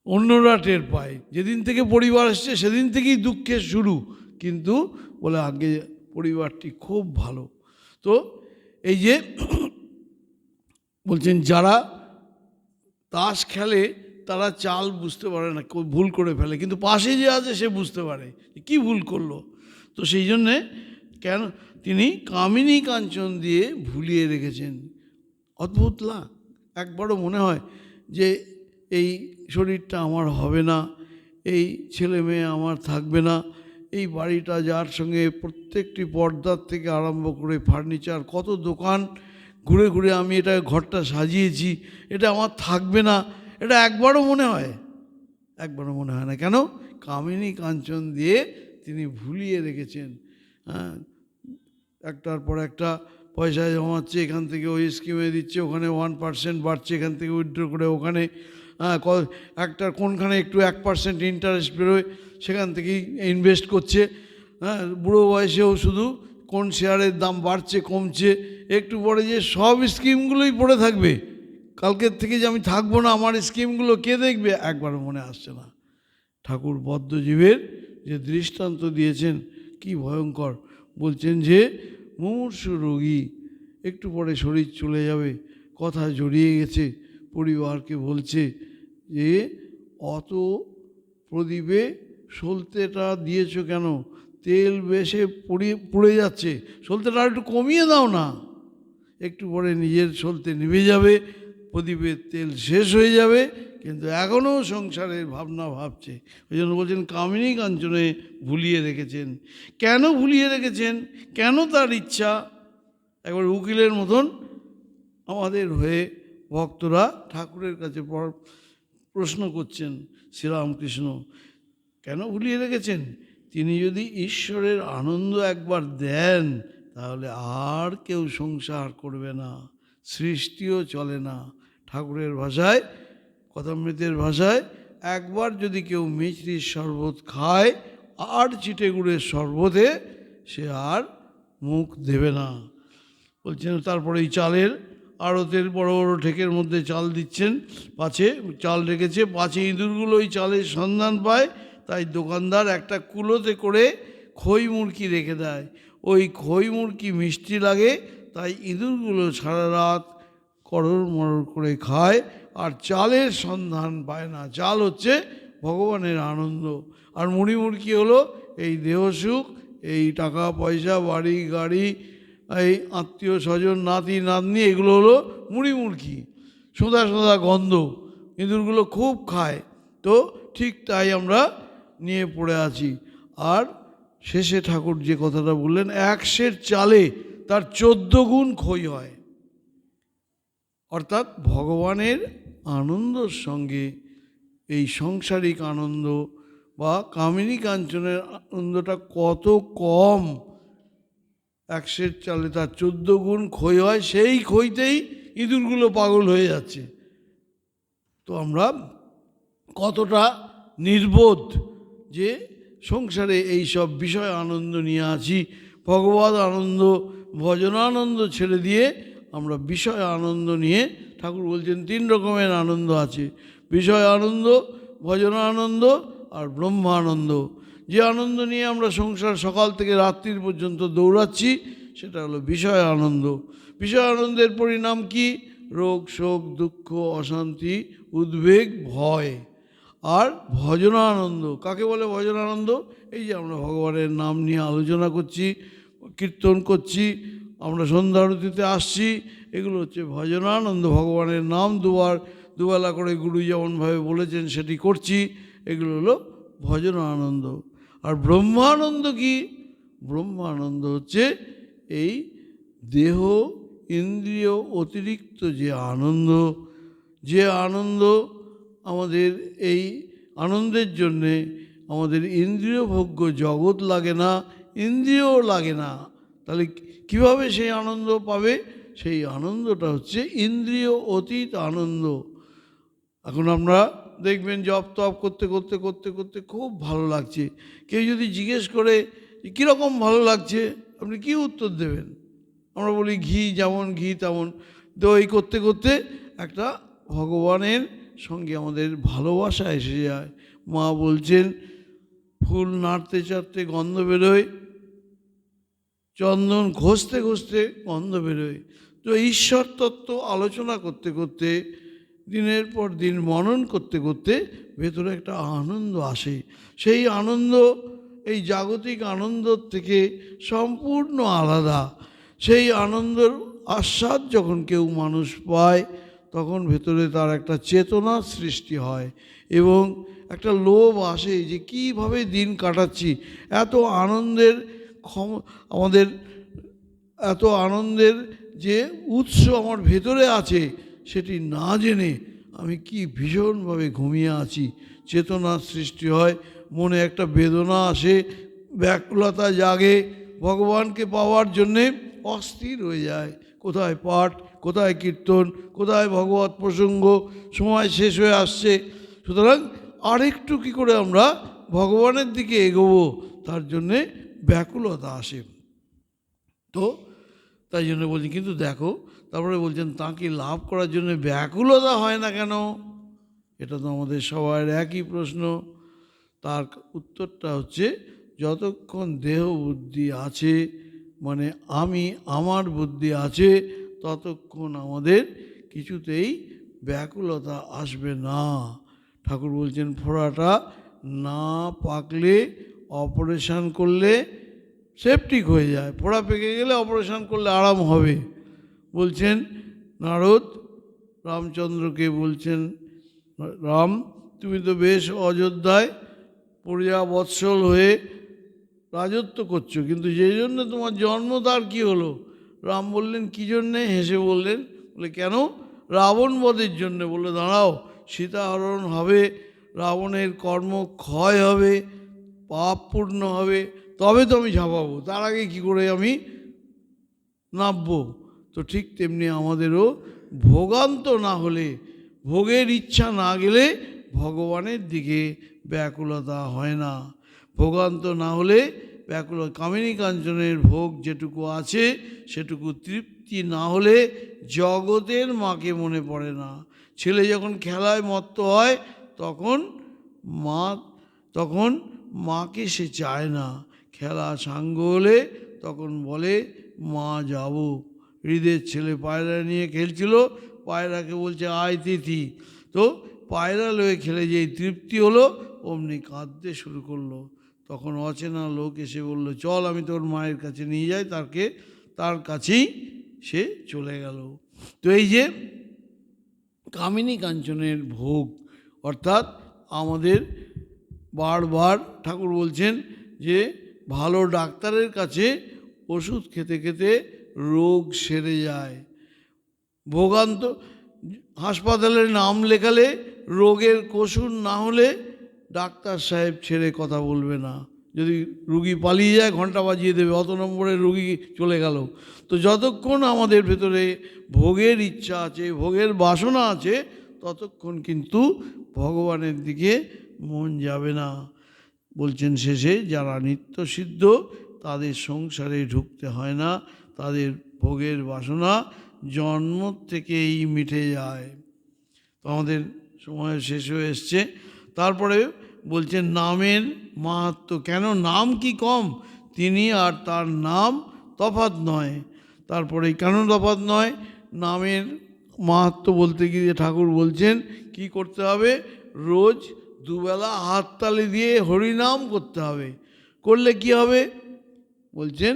অন্যরা টের পায়। যেদিন থেকে পরিবার আসছে সেদিন থেকেই দুঃখের শুরু। কিন্তু বলে আগে পরিবারটি খুব ভালো। তো এই যে বলছেন যারা তাস খেলে তারা চাল বুঝতে পারে না, ভুল করে ফেলে, কিন্তু পাশে যে আছে সে বুঝতে পারে কি ভুল করলো। তো সেই জন্যে কেন তিনি কামিনী কাঞ্চন দিয়ে ভুলিয়ে রেখেছেন। অদ্ভুত লাগ। একবারও মনে হয় যে এই শরীরটা আমার হবে না, এই ছেলে মেয়ে আমার থাকবে না, এই বাড়িটা যার সঙ্গে প্রত্যেকটি পর্দার থেকে আরম্ভ করে ফার্নিচার কত দোকান ঘুরে ঘুরে আমি এটা ঘরটা সাজিয়েছি, এটা আমার থাকবে না, এটা একবারও মনে হয়? একবারও মনে হয় না। কেন? কামিনী কাঞ্চন দিয়ে তিনি ভুলিয়ে রেখেছেন। হ্যাঁ, একটার পর একটা পয়সা জমাচ্ছে, এখান থেকে ওই স্কিমে দিচ্ছে, ওখানে 1% বাড়ছে, এখান থেকে উইথড্র করে ওখানে একটার কোনখানে একটু 1% ইন্টারেস্ট বেরোয় সেখান থেকেই ইনভেস্ট করছে। হ্যাঁ, বুড়ো বয়সেও শুধু কোন শেয়ারের দাম বাড়ছে কমছে, একটু পরে যে সব স্কিমগুলোই পড়ে থাকবে, কালকের থেকে যে আমি থাকবো না, আমার স্কিমগুলো কে দেখবে, একবারও মনে আসছে না। ঠাকুর বদ্ধজীবের যে দৃষ্টান্ত দিয়েছেন কি ভয়ঙ্কর। বলছেন যে মুমূর্ষু রোগী, একটু পরে শরীর চলে যাবে, কথা জড়িয়ে গেছে, পরিবারকে বলছে যে অত প্রদীপে সলতেটা দিয়েছো কেন, তেল বেশে পুড়ে যাচ্ছে, সলতেটা একটু কমিয়ে দাও না। একটু পরে নিজের সলতে নিভে যাবে, প্রদীপের তেল শেষ হয়ে যাবে, কিন্তু এখনও সংসারের ভাবনা ভাবছে। ওই জন্য বলছেন কামিনী কাঞ্চনে ভুলিয়ে রেখেছেন। কেন ভুলিয়ে রেখেছেন, কেন তার ইচ্ছা, একবার উকিলের মতন আমাদের হয়ে ভক্তরা ঠাকুরের কাছে প্রশ্ন করছেন, শ্রীরামকৃষ্ণ কেন ভুলিয়ে রেখেছেন? তিনি যদি ঈশ্বরের আনন্দ একবার দেন তাহলে আর কেউ সংসার করবে না, সৃষ্টিও চলে না। ঠাকুরের ভাষায়, কথামৃতের ভাষায়, একবার যদি কেউ মিছরির শরবত খায় আর চিটেগুড়ের শরবতে সে আর মুখ দেবে না। বলছেন তারপরে এই চালের আড়তের বড় বড় ঠেকের মধ্যে চাল দিচ্ছেন, পাছে চাল রেখেছে, পাছে ইঁদুরগুলো ওই চালের সন্ধান পায়, তাই দোকানদার একটা কুলোতে করে খই মুরকি রেখে দেয়। ওই খই মুরকি মিষ্টি লাগে, তাই ইঁদুরগুলো সারা রাত করর মরর করে খায় আর চালের সন্ধান পায় না। চাল হচ্ছে ভগবানের আনন্দ, আর মুড়ি মুরকি হলো এই দেহসুখ, এই টাকা পয়সা, বাড়ি গাড়ি, এই আত্মীয় স্বজন, নাতি নাতনি, এগুলো হলো মুড়ি মুরকি, সোঁদা সোঁদা গন্ধ, ইঁদুরগুলো খুব খায়। তো ঠিক তাই আমরা নিয়ে পড়ে আছি। আর শেষে ঠাকুর যে কথাটা বললেন, 1 সের চালে তার 14 গুণ খই হয়। অর্থাৎ ভগবানের আনন্দর সঙ্গে এই সাংসারিক আনন্দ বা কামিনী কাঞ্চনের আনন্দটা কত কম। 1 সের চালে তার 14 গুণ খই হয়, সেই খইতেই ইঁদুরগুলো পাগল হয়ে যাচ্ছে। তো আমরা কতটা নির্বোধ যে সংসারে এই সব বিষয় আনন্দ নিয়ে আছি। ভগবত আনন্দ, ভজনানন্দ ছেড়ে দিয়ে আমরা বিষয় আনন্দ নিয়ে, ঠাকুর বলছেন 3 রকমের আনন্দ আছে, বিষয় আনন্দ, ভজনানন্দ আর ব্রহ্মানন্দ। যে আনন্দ নিয়ে আমরা সংসার সকাল থেকে রাত্রির পর্যন্ত দৌড়াচ্ছি সেটা হলো বিষয় আনন্দ। বিষয় আনন্দের পরিণাম কি? রোগ, শোক, দুঃখ, অশান্তি, উদ্বেগ, ভয়। আর ভজনানন্দ কাকে বলে? ভজনানন্দ এই যে আমরা ভগবানের নাম নিয়ে আলোচনা করছি, কীর্তন করছি, আমরা সন্ধ্যা আরতিতে আসছি, এগুলো হচ্ছে ভজনানন্দ। ভগবানের নাম দুবেলা করে গুরু যেমনভাবে বলেছেন সেটি করছি, এগুলো হলো ভজনানন্দ। আর ব্রহ্মানন্দ কি? ব্রহ্মানন্দ হচ্ছে এই দেহ ইন্দ্রিয় অতিরিক্ত যে আনন্দ, যে আনন্দ আমাদের এই আনন্দের জন্যে আমাদের ইন্দ্রিয় ভোগ্য জগৎ লাগে না, ইন্দ্রিয়ও লাগে না। তাহলে কিভাবে সেই আনন্দ পাবে? সেই আনন্দটা হচ্ছে ইন্দ্রিয় অতীত আনন্দ। এখন আমরা দেখবেন জপ তপ করতে করতে করতে করতে খুব ভালো লাগছে। কেউ যদি জিজ্ঞেস করে কীরকম ভালো লাগছে, আপনি কী উত্তর দেবেন? আমরা বলি ঘি যেমন ঘি তেমন। তো এই করতে করতে একটা ভগবানের সঙ্গে আমাদের ভালোবাসা এসে যায়। মা বলছেন ফুল নাড়তে চাড়তে গন্ধ বেরোয়, চন্দন ঘষতে ঘষতে গন্ধ বেরোয়। তো ঈশ্বর তত্ত্ব আলোচনা করতে করতে, দিনের পর দিন মনন করতে করতে ভেতরে একটা আনন্দ আসে। সেই আনন্দ এই জাগতিক আনন্দর থেকে সম্পূর্ণ আলাদা। সেই আনন্দের আস্বাদ যখন কেউ মানুষ পায় তখন ভেতরে তার একটা চেতনার সৃষ্টি হয় এবং একটা লোভ আসে যে কীভাবে দিন কাটাচ্ছি। এত আনন্দের আমাদের এত আনন্দের যে উৎস আমার ভেতরে আছে সেটি না জেনে আমি কি ভীষণভাবে ঘুমিয়ে আছি। চেতনার সৃষ্টি হয়, মনে একটা বেদনা আসে, ব্যাকুলতা জাগে, ভগবানকে পাওয়ার জন্যে অস্থির হয়ে যায়। কোথায় পাঠ, কোথায় কীর্তন, কোথায় ভগবত প্রসঙ্গ, সময় শেষ হয়ে আসছে। সুতরাং আরেকটু কী করে আমরা ভগবানের দিকে এগোবো তার জন্যে ব্যাকুলতা আসে। তো তাই জন্য বলছি, কিন্তু দেখো তারপরে বলছেন তাকে লাভ করার জন্য ব্যাকুলতা হয় না কেন? এটা তো আমাদের সবার একই প্রশ্ন। তার উত্তরটা হচ্ছে যতক্ষণ দেহ বুদ্ধি আছে, মানে আমার বুদ্ধি আছে, ততক্ষণ আমাদের কিছুতেই ব্যাকুলতা আসবে না। ঠাকুর বলছেন ফোড়াটা না পাকলে অপারেশন করলে সেপটিক হয়ে যায়, ফোড়া পেকে গেলে অপারেশন করলে আরাম হবে। বলছেন নারদ রামচন্দ্রকে বলছেন, রাম তুমি তো বেশ অযোধ্যায় প্রজা বৎসল হয়ে রাজত্ব করছো, কিন্তু যেই জন্য তোমার জন্ম তার কী হলো? রাম বললেন কী জন্যে? হেসে বললেন, বলে কেন? রাবণ বধের জন্যে। বলে দাঁড়াও, সীতাহরণ হবে, রাবণের কর্ম ক্ষয় হবে, পাপ পূর্ণ হবে, তবে তো আমি ঝাঁপাবো, তার আগে কি করে আমি নামবো? তো ঠিক তেমনি আমাদেরও ভোগান্ত না হলে, ভোগের ইচ্ছা না গেলে ভগবানের দিকে ব্যাকুলতা হয় না। ভোগান্ত না হলে ব্যাকুল, কামিনী কাঞ্চনের ভোগ যেটুকু আছে সেটুকু তৃপ্তি না হলে জগতের মাকে মনে পড়ে না। ছেলে যখন খেলায় মত্ত হয় তখন তখন মাকে সে চায় না। খেলা সাঙ্গ হলে তখন বলে মা যাব। হৃদের ছেলে পায়রা নিয়ে খেলছিল, পায়রাকে বলছে আয় তিথি, তো পায়রা লয়ে খেলে যেই তৃপ্তি হলো অমনি কাঁদতে শুরু করলো। তখন অচেনা লোক এসে বলল চল আমি তোর মায়ের কাছে নিয়ে যাই, তার কাছেই সে চলে গেল। তো এই যে কামিনী কাঞ্চনের ভোগ, অর্থাৎ আমাদের বারবার ঠাকুর বলছেন যে ভালো ডাক্তারের কাছে ওষুধ খেতে খেতে রোগ সেরে যায়। ভোগান্ত হাসপাতালের নাম লেখালে রোগের কসুর না হলে ডাক্তার সাহেব ছেড়ে কথা বলবে না। যদি রুগী পালিয়ে যায় ঘন্টা বাজিয়ে দেবে, অত নম্বরের রুগী চলে গেল। তো যতক্ষণ আমাদের ভেতরে ভোগের ইচ্ছা আছে, ভোগের বাসনা আছে, ততক্ষণ কিন্তু ভগবানের দিকে মন যাবে না। বলছেন শেষে যারা নিত্যসিদ্ধ তাদের সংসারে ঢুকতে হয় না, তাদের ভোগের বাসনা জন্ম থেকেই মিটে যায়। তো আমাদের সময় শেষ হয়ে এসছে। তারপরে বলছেন নামের মাহাত্ম্য, কেন নাম কি কম? তিনি আর তার নাম তফাৎ নয়। তারপরে কেন তফাৎ নয়? নামের মাহাত্ম্য বলতে গিয়ে ঠাকুর বলছেন কি করতে হবে? রোজ দুবেলা হাততালি দিয়ে হরিনাম করতে হবে। করলে কি হবে? বলছেন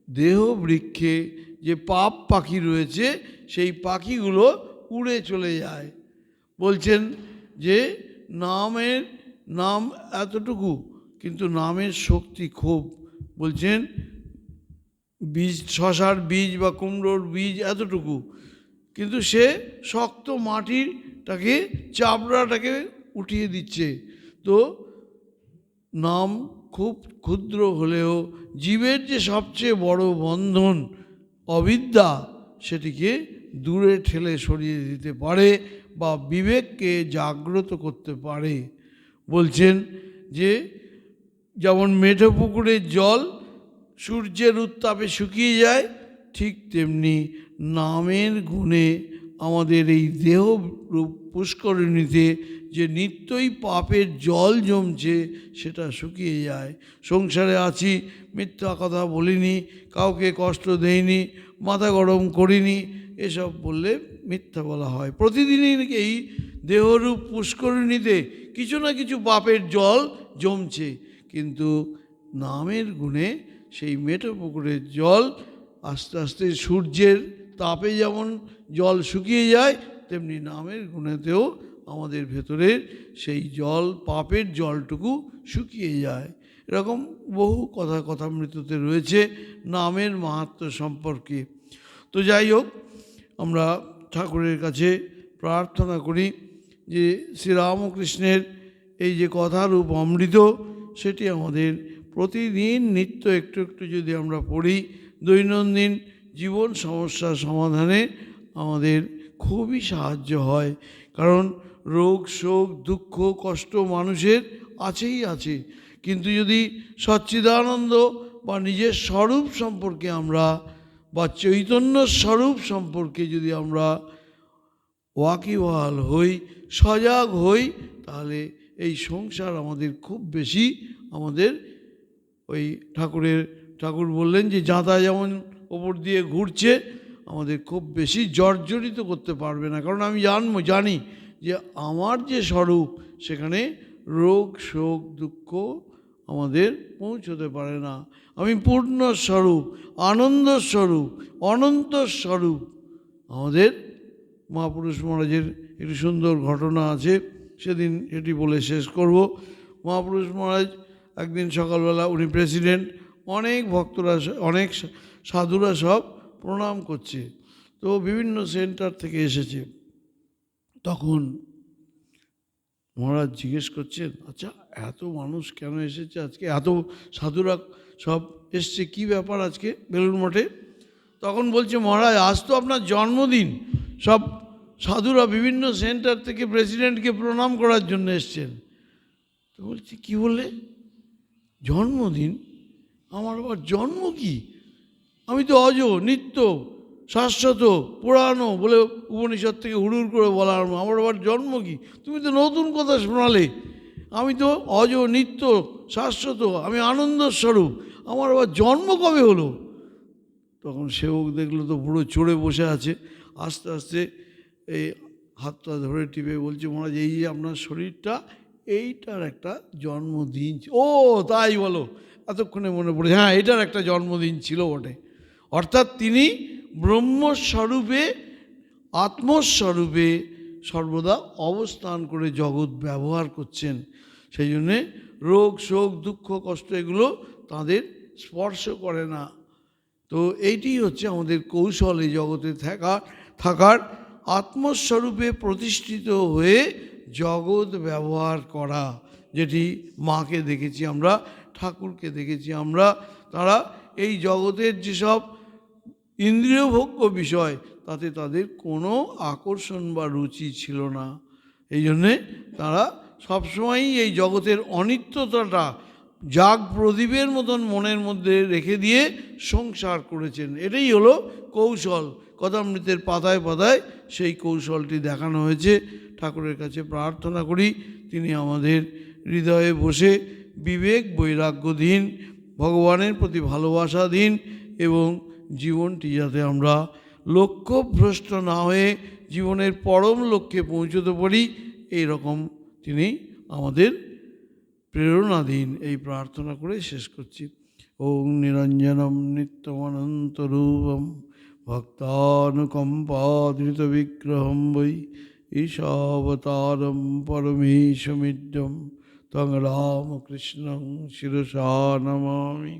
দেহ বৃক্ষে যে পাপ পাখি রয়েছে সেই পাখিগুলো উড়ে চলে যায়। বলছেন যে নাম এতটুকু, কিন্তু নামের শক্তি খুব। বলছেন বীজ, শশার বীজ বা কুমড়োর বীজ এতটুকু, কিন্তু সে শক্ত মাটিটাকে, চাবড়াটাকে উঠিয়ে দিচ্ছে। তো নাম খুব ক্ষুদ্র হলেও জীবের যে সবচেয়ে বড় বন্ধন অবিদ্যা, সেটিকে দূরে ঠেলে সরিয়ে দিতে পারে বা বিবেককে জাগ্রত করতে পারে। বলছেন যে যেমন মেঠো পুকুরের জল সূর্যের উত্তাপে শুকিয়ে যায়, ঠিক তেমনি নামের গুণে আমাদের এই দেহ পুষ্করিণীতে যে নিত্যই পাপের জল জমছে সেটা শুকিয়ে যায়। সংসারে আছি, মিথ্যা কথা বলিনি, কাউকে কষ্ট দেইনি, মাথা গরম করিনি, এসব বললে মিথ্যা বলা হয়। প্রতিদিনই এই দেহরূপ পুষ্করিণীতে কিছু না কিছু পাপের জল জমছে, কিন্তু নামের গুণে সেই মেঠো পুকুরের জল আস্তে আস্তে সূর্যের তাপে যেমন জল শুকিয়ে যায়, তেমনি নামের গুণেতেও আমাদের ভেতরের সেই জল, পাপের জলটুকু শুকিয়ে যায়। এরকম বহু কথামৃততে রয়েছে নামের মাহাত্ম্য সম্পর্কে। তো যাই হোক, আমরা ঠাকুরের কাছে প্রার্থনা করি যে শ্রীরামকৃষ্ণের এই যে কথারূপ অমৃত, সেটি আমাদের প্রতিদিন নিত্য একটু একটু যদি আমরা পড়ি, দৈনন্দিন জীবন সমস্যার সমাধানে আমাদের খুবই সাহায্য হয়। কারণ রোগ শোক দুঃখ কষ্ট মানুষের আছেই আছে, কিন্তু যদি সচ্চিদানন্দ বা নিজের স্বরূপ সম্পর্কে আমরা, বা চৈতন্য স্বরূপ সম্পর্কে যদি আমরা ওয়াকিবহাল হই, সজাগ হই, তাহলে এই সংসার আমাদের খুব বেশি, আমাদের ওই ঠাকুর বললেন যে যাঁতা যেমন ওপর দিয়ে ঘুরছে, আমাদের খুব বেশি জর্জরিত করতে পারবে না। কারণ আমি জানি যে আমার যে স্বরূপ, সেখানে রোগ শোক দুঃখ আমাদের পৌঁছতে পারে না। আমি পূর্ণ স্বরূপ, আনন্দ স্বরূপ, অনন্ত স্বরূপ। আমাদের মহাপুরুষ মহারাজের একটি সুন্দর ঘটনা আছে, সেদিন এটি বলে শেষ করব। মহাপুরুষ মহারাজ একদিন সকালবেলা, উনি প্রেসিডেন্ট, অনেক ভক্তরা, অনেক সাধুরা সব প্রণাম করছে, তো বিভিন্ন সেন্টার থেকে এসেছে। তখন মহারাজ জিজ্ঞেস করছেন, আচ্ছা এত মানুষ কেন এসেছে আজকে, এত সাধুরা সব এসছে, কি ব্যাপার আজকে বেলুড় মঠে? তখন বলছে, মহারাজ আজ তো আপনার জন্মদিন, সব সাধুরা বিভিন্ন সেন্টার থেকে প্রেসিডেন্টকে প্রণাম করার জন্য এসছেন। তো বলছি, কী বললে? জন্মদিন? আমার আবার জন্ম কি? আমি তো অজ, নিত্য, শাশ্বত, পুরানো বলে উপনিষদ থেকে হুড়ুর করে বলা, আমার আবার জন্ম কি? তুমি তো নতুন কথা শোনালে। আমি তো অজ, নিত্য, শাশ্বত, আমি আনন্দ স্বরূপ, আমার আবার জন্ম কবে হলো? তখন সেবক দেখলো তো পুরো চড়ে বসে আছে, আস্তে আস্তে এই হাতটা ধরে টিপে বলছে, মহারাজ এই যে আপনার শরীরটা, এইটার একটা জন্মদিন। ও তাই বলো, এতক্ষণে মনে পড়ে, হ্যাঁ এটার একটা জন্মদিন ছিল বটে। অর্থাৎ তিনি ব্রহ্মস্বরূপে, আত্মস্বরূপে সর্বদা অবস্থান করে জগৎ ব্যবহার করছেন। সেই জন্যে রোগ শোক দুঃখ কষ্ট এগুলো তাদের স্পর্শ করে না। তো এইটি হচ্ছে আমাদের কৌশল, এই জগতে থাকার আত্মস্বরূপে প্রতিষ্ঠিত হয়ে জগৎ ব্যবহার করা। যেটি মাকে দেখেছি আমরা, ঠাকুরকে দেখেছি আমরা, তারা এই জগতের যেসব ইন্দ্রিয়ভোগ্য বিষয় তাতে তাদের কোনো আকর্ষণ বা রুচি ছিল না। এই জন্যে তারা সবসময়ই এই জগতের অনিত্যতাটা জাগ প্রদীপের মতন মনের মধ্যে রেখে দিয়ে সংসার করেছেন। এটাই হলো কৌশল। কথামৃতের পাতায় পাতায় সেই কৌশলটি দেখানো হয়েছে। ঠাকুরের কাছে প্রার্থনা করি তিনি আমাদের হৃদয়ে বসে বিবেক বৈরাগ্য দিন, ভগবানের প্রতি ভালোবাসা দিন, এবং জীবনটি যাতে আমরা লক্ষ্যভ্রষ্ট না হয়ে জীবনের পরম লক্ষ্যে পৌঁছতে পারি, এইরকম তিনি আমাদের প্রেরণা দিন, এই প্রার্থনা করে শেষ করছি। ওং নিরঞ্জনম নিত্যমনন্তরূপম ভক্তানুকম্পাধৃত বিগ্রহম বৈ ঈশাবতারম পরমেশমিড্যম তং রামকৃষ্ণং শিরসা নমামি।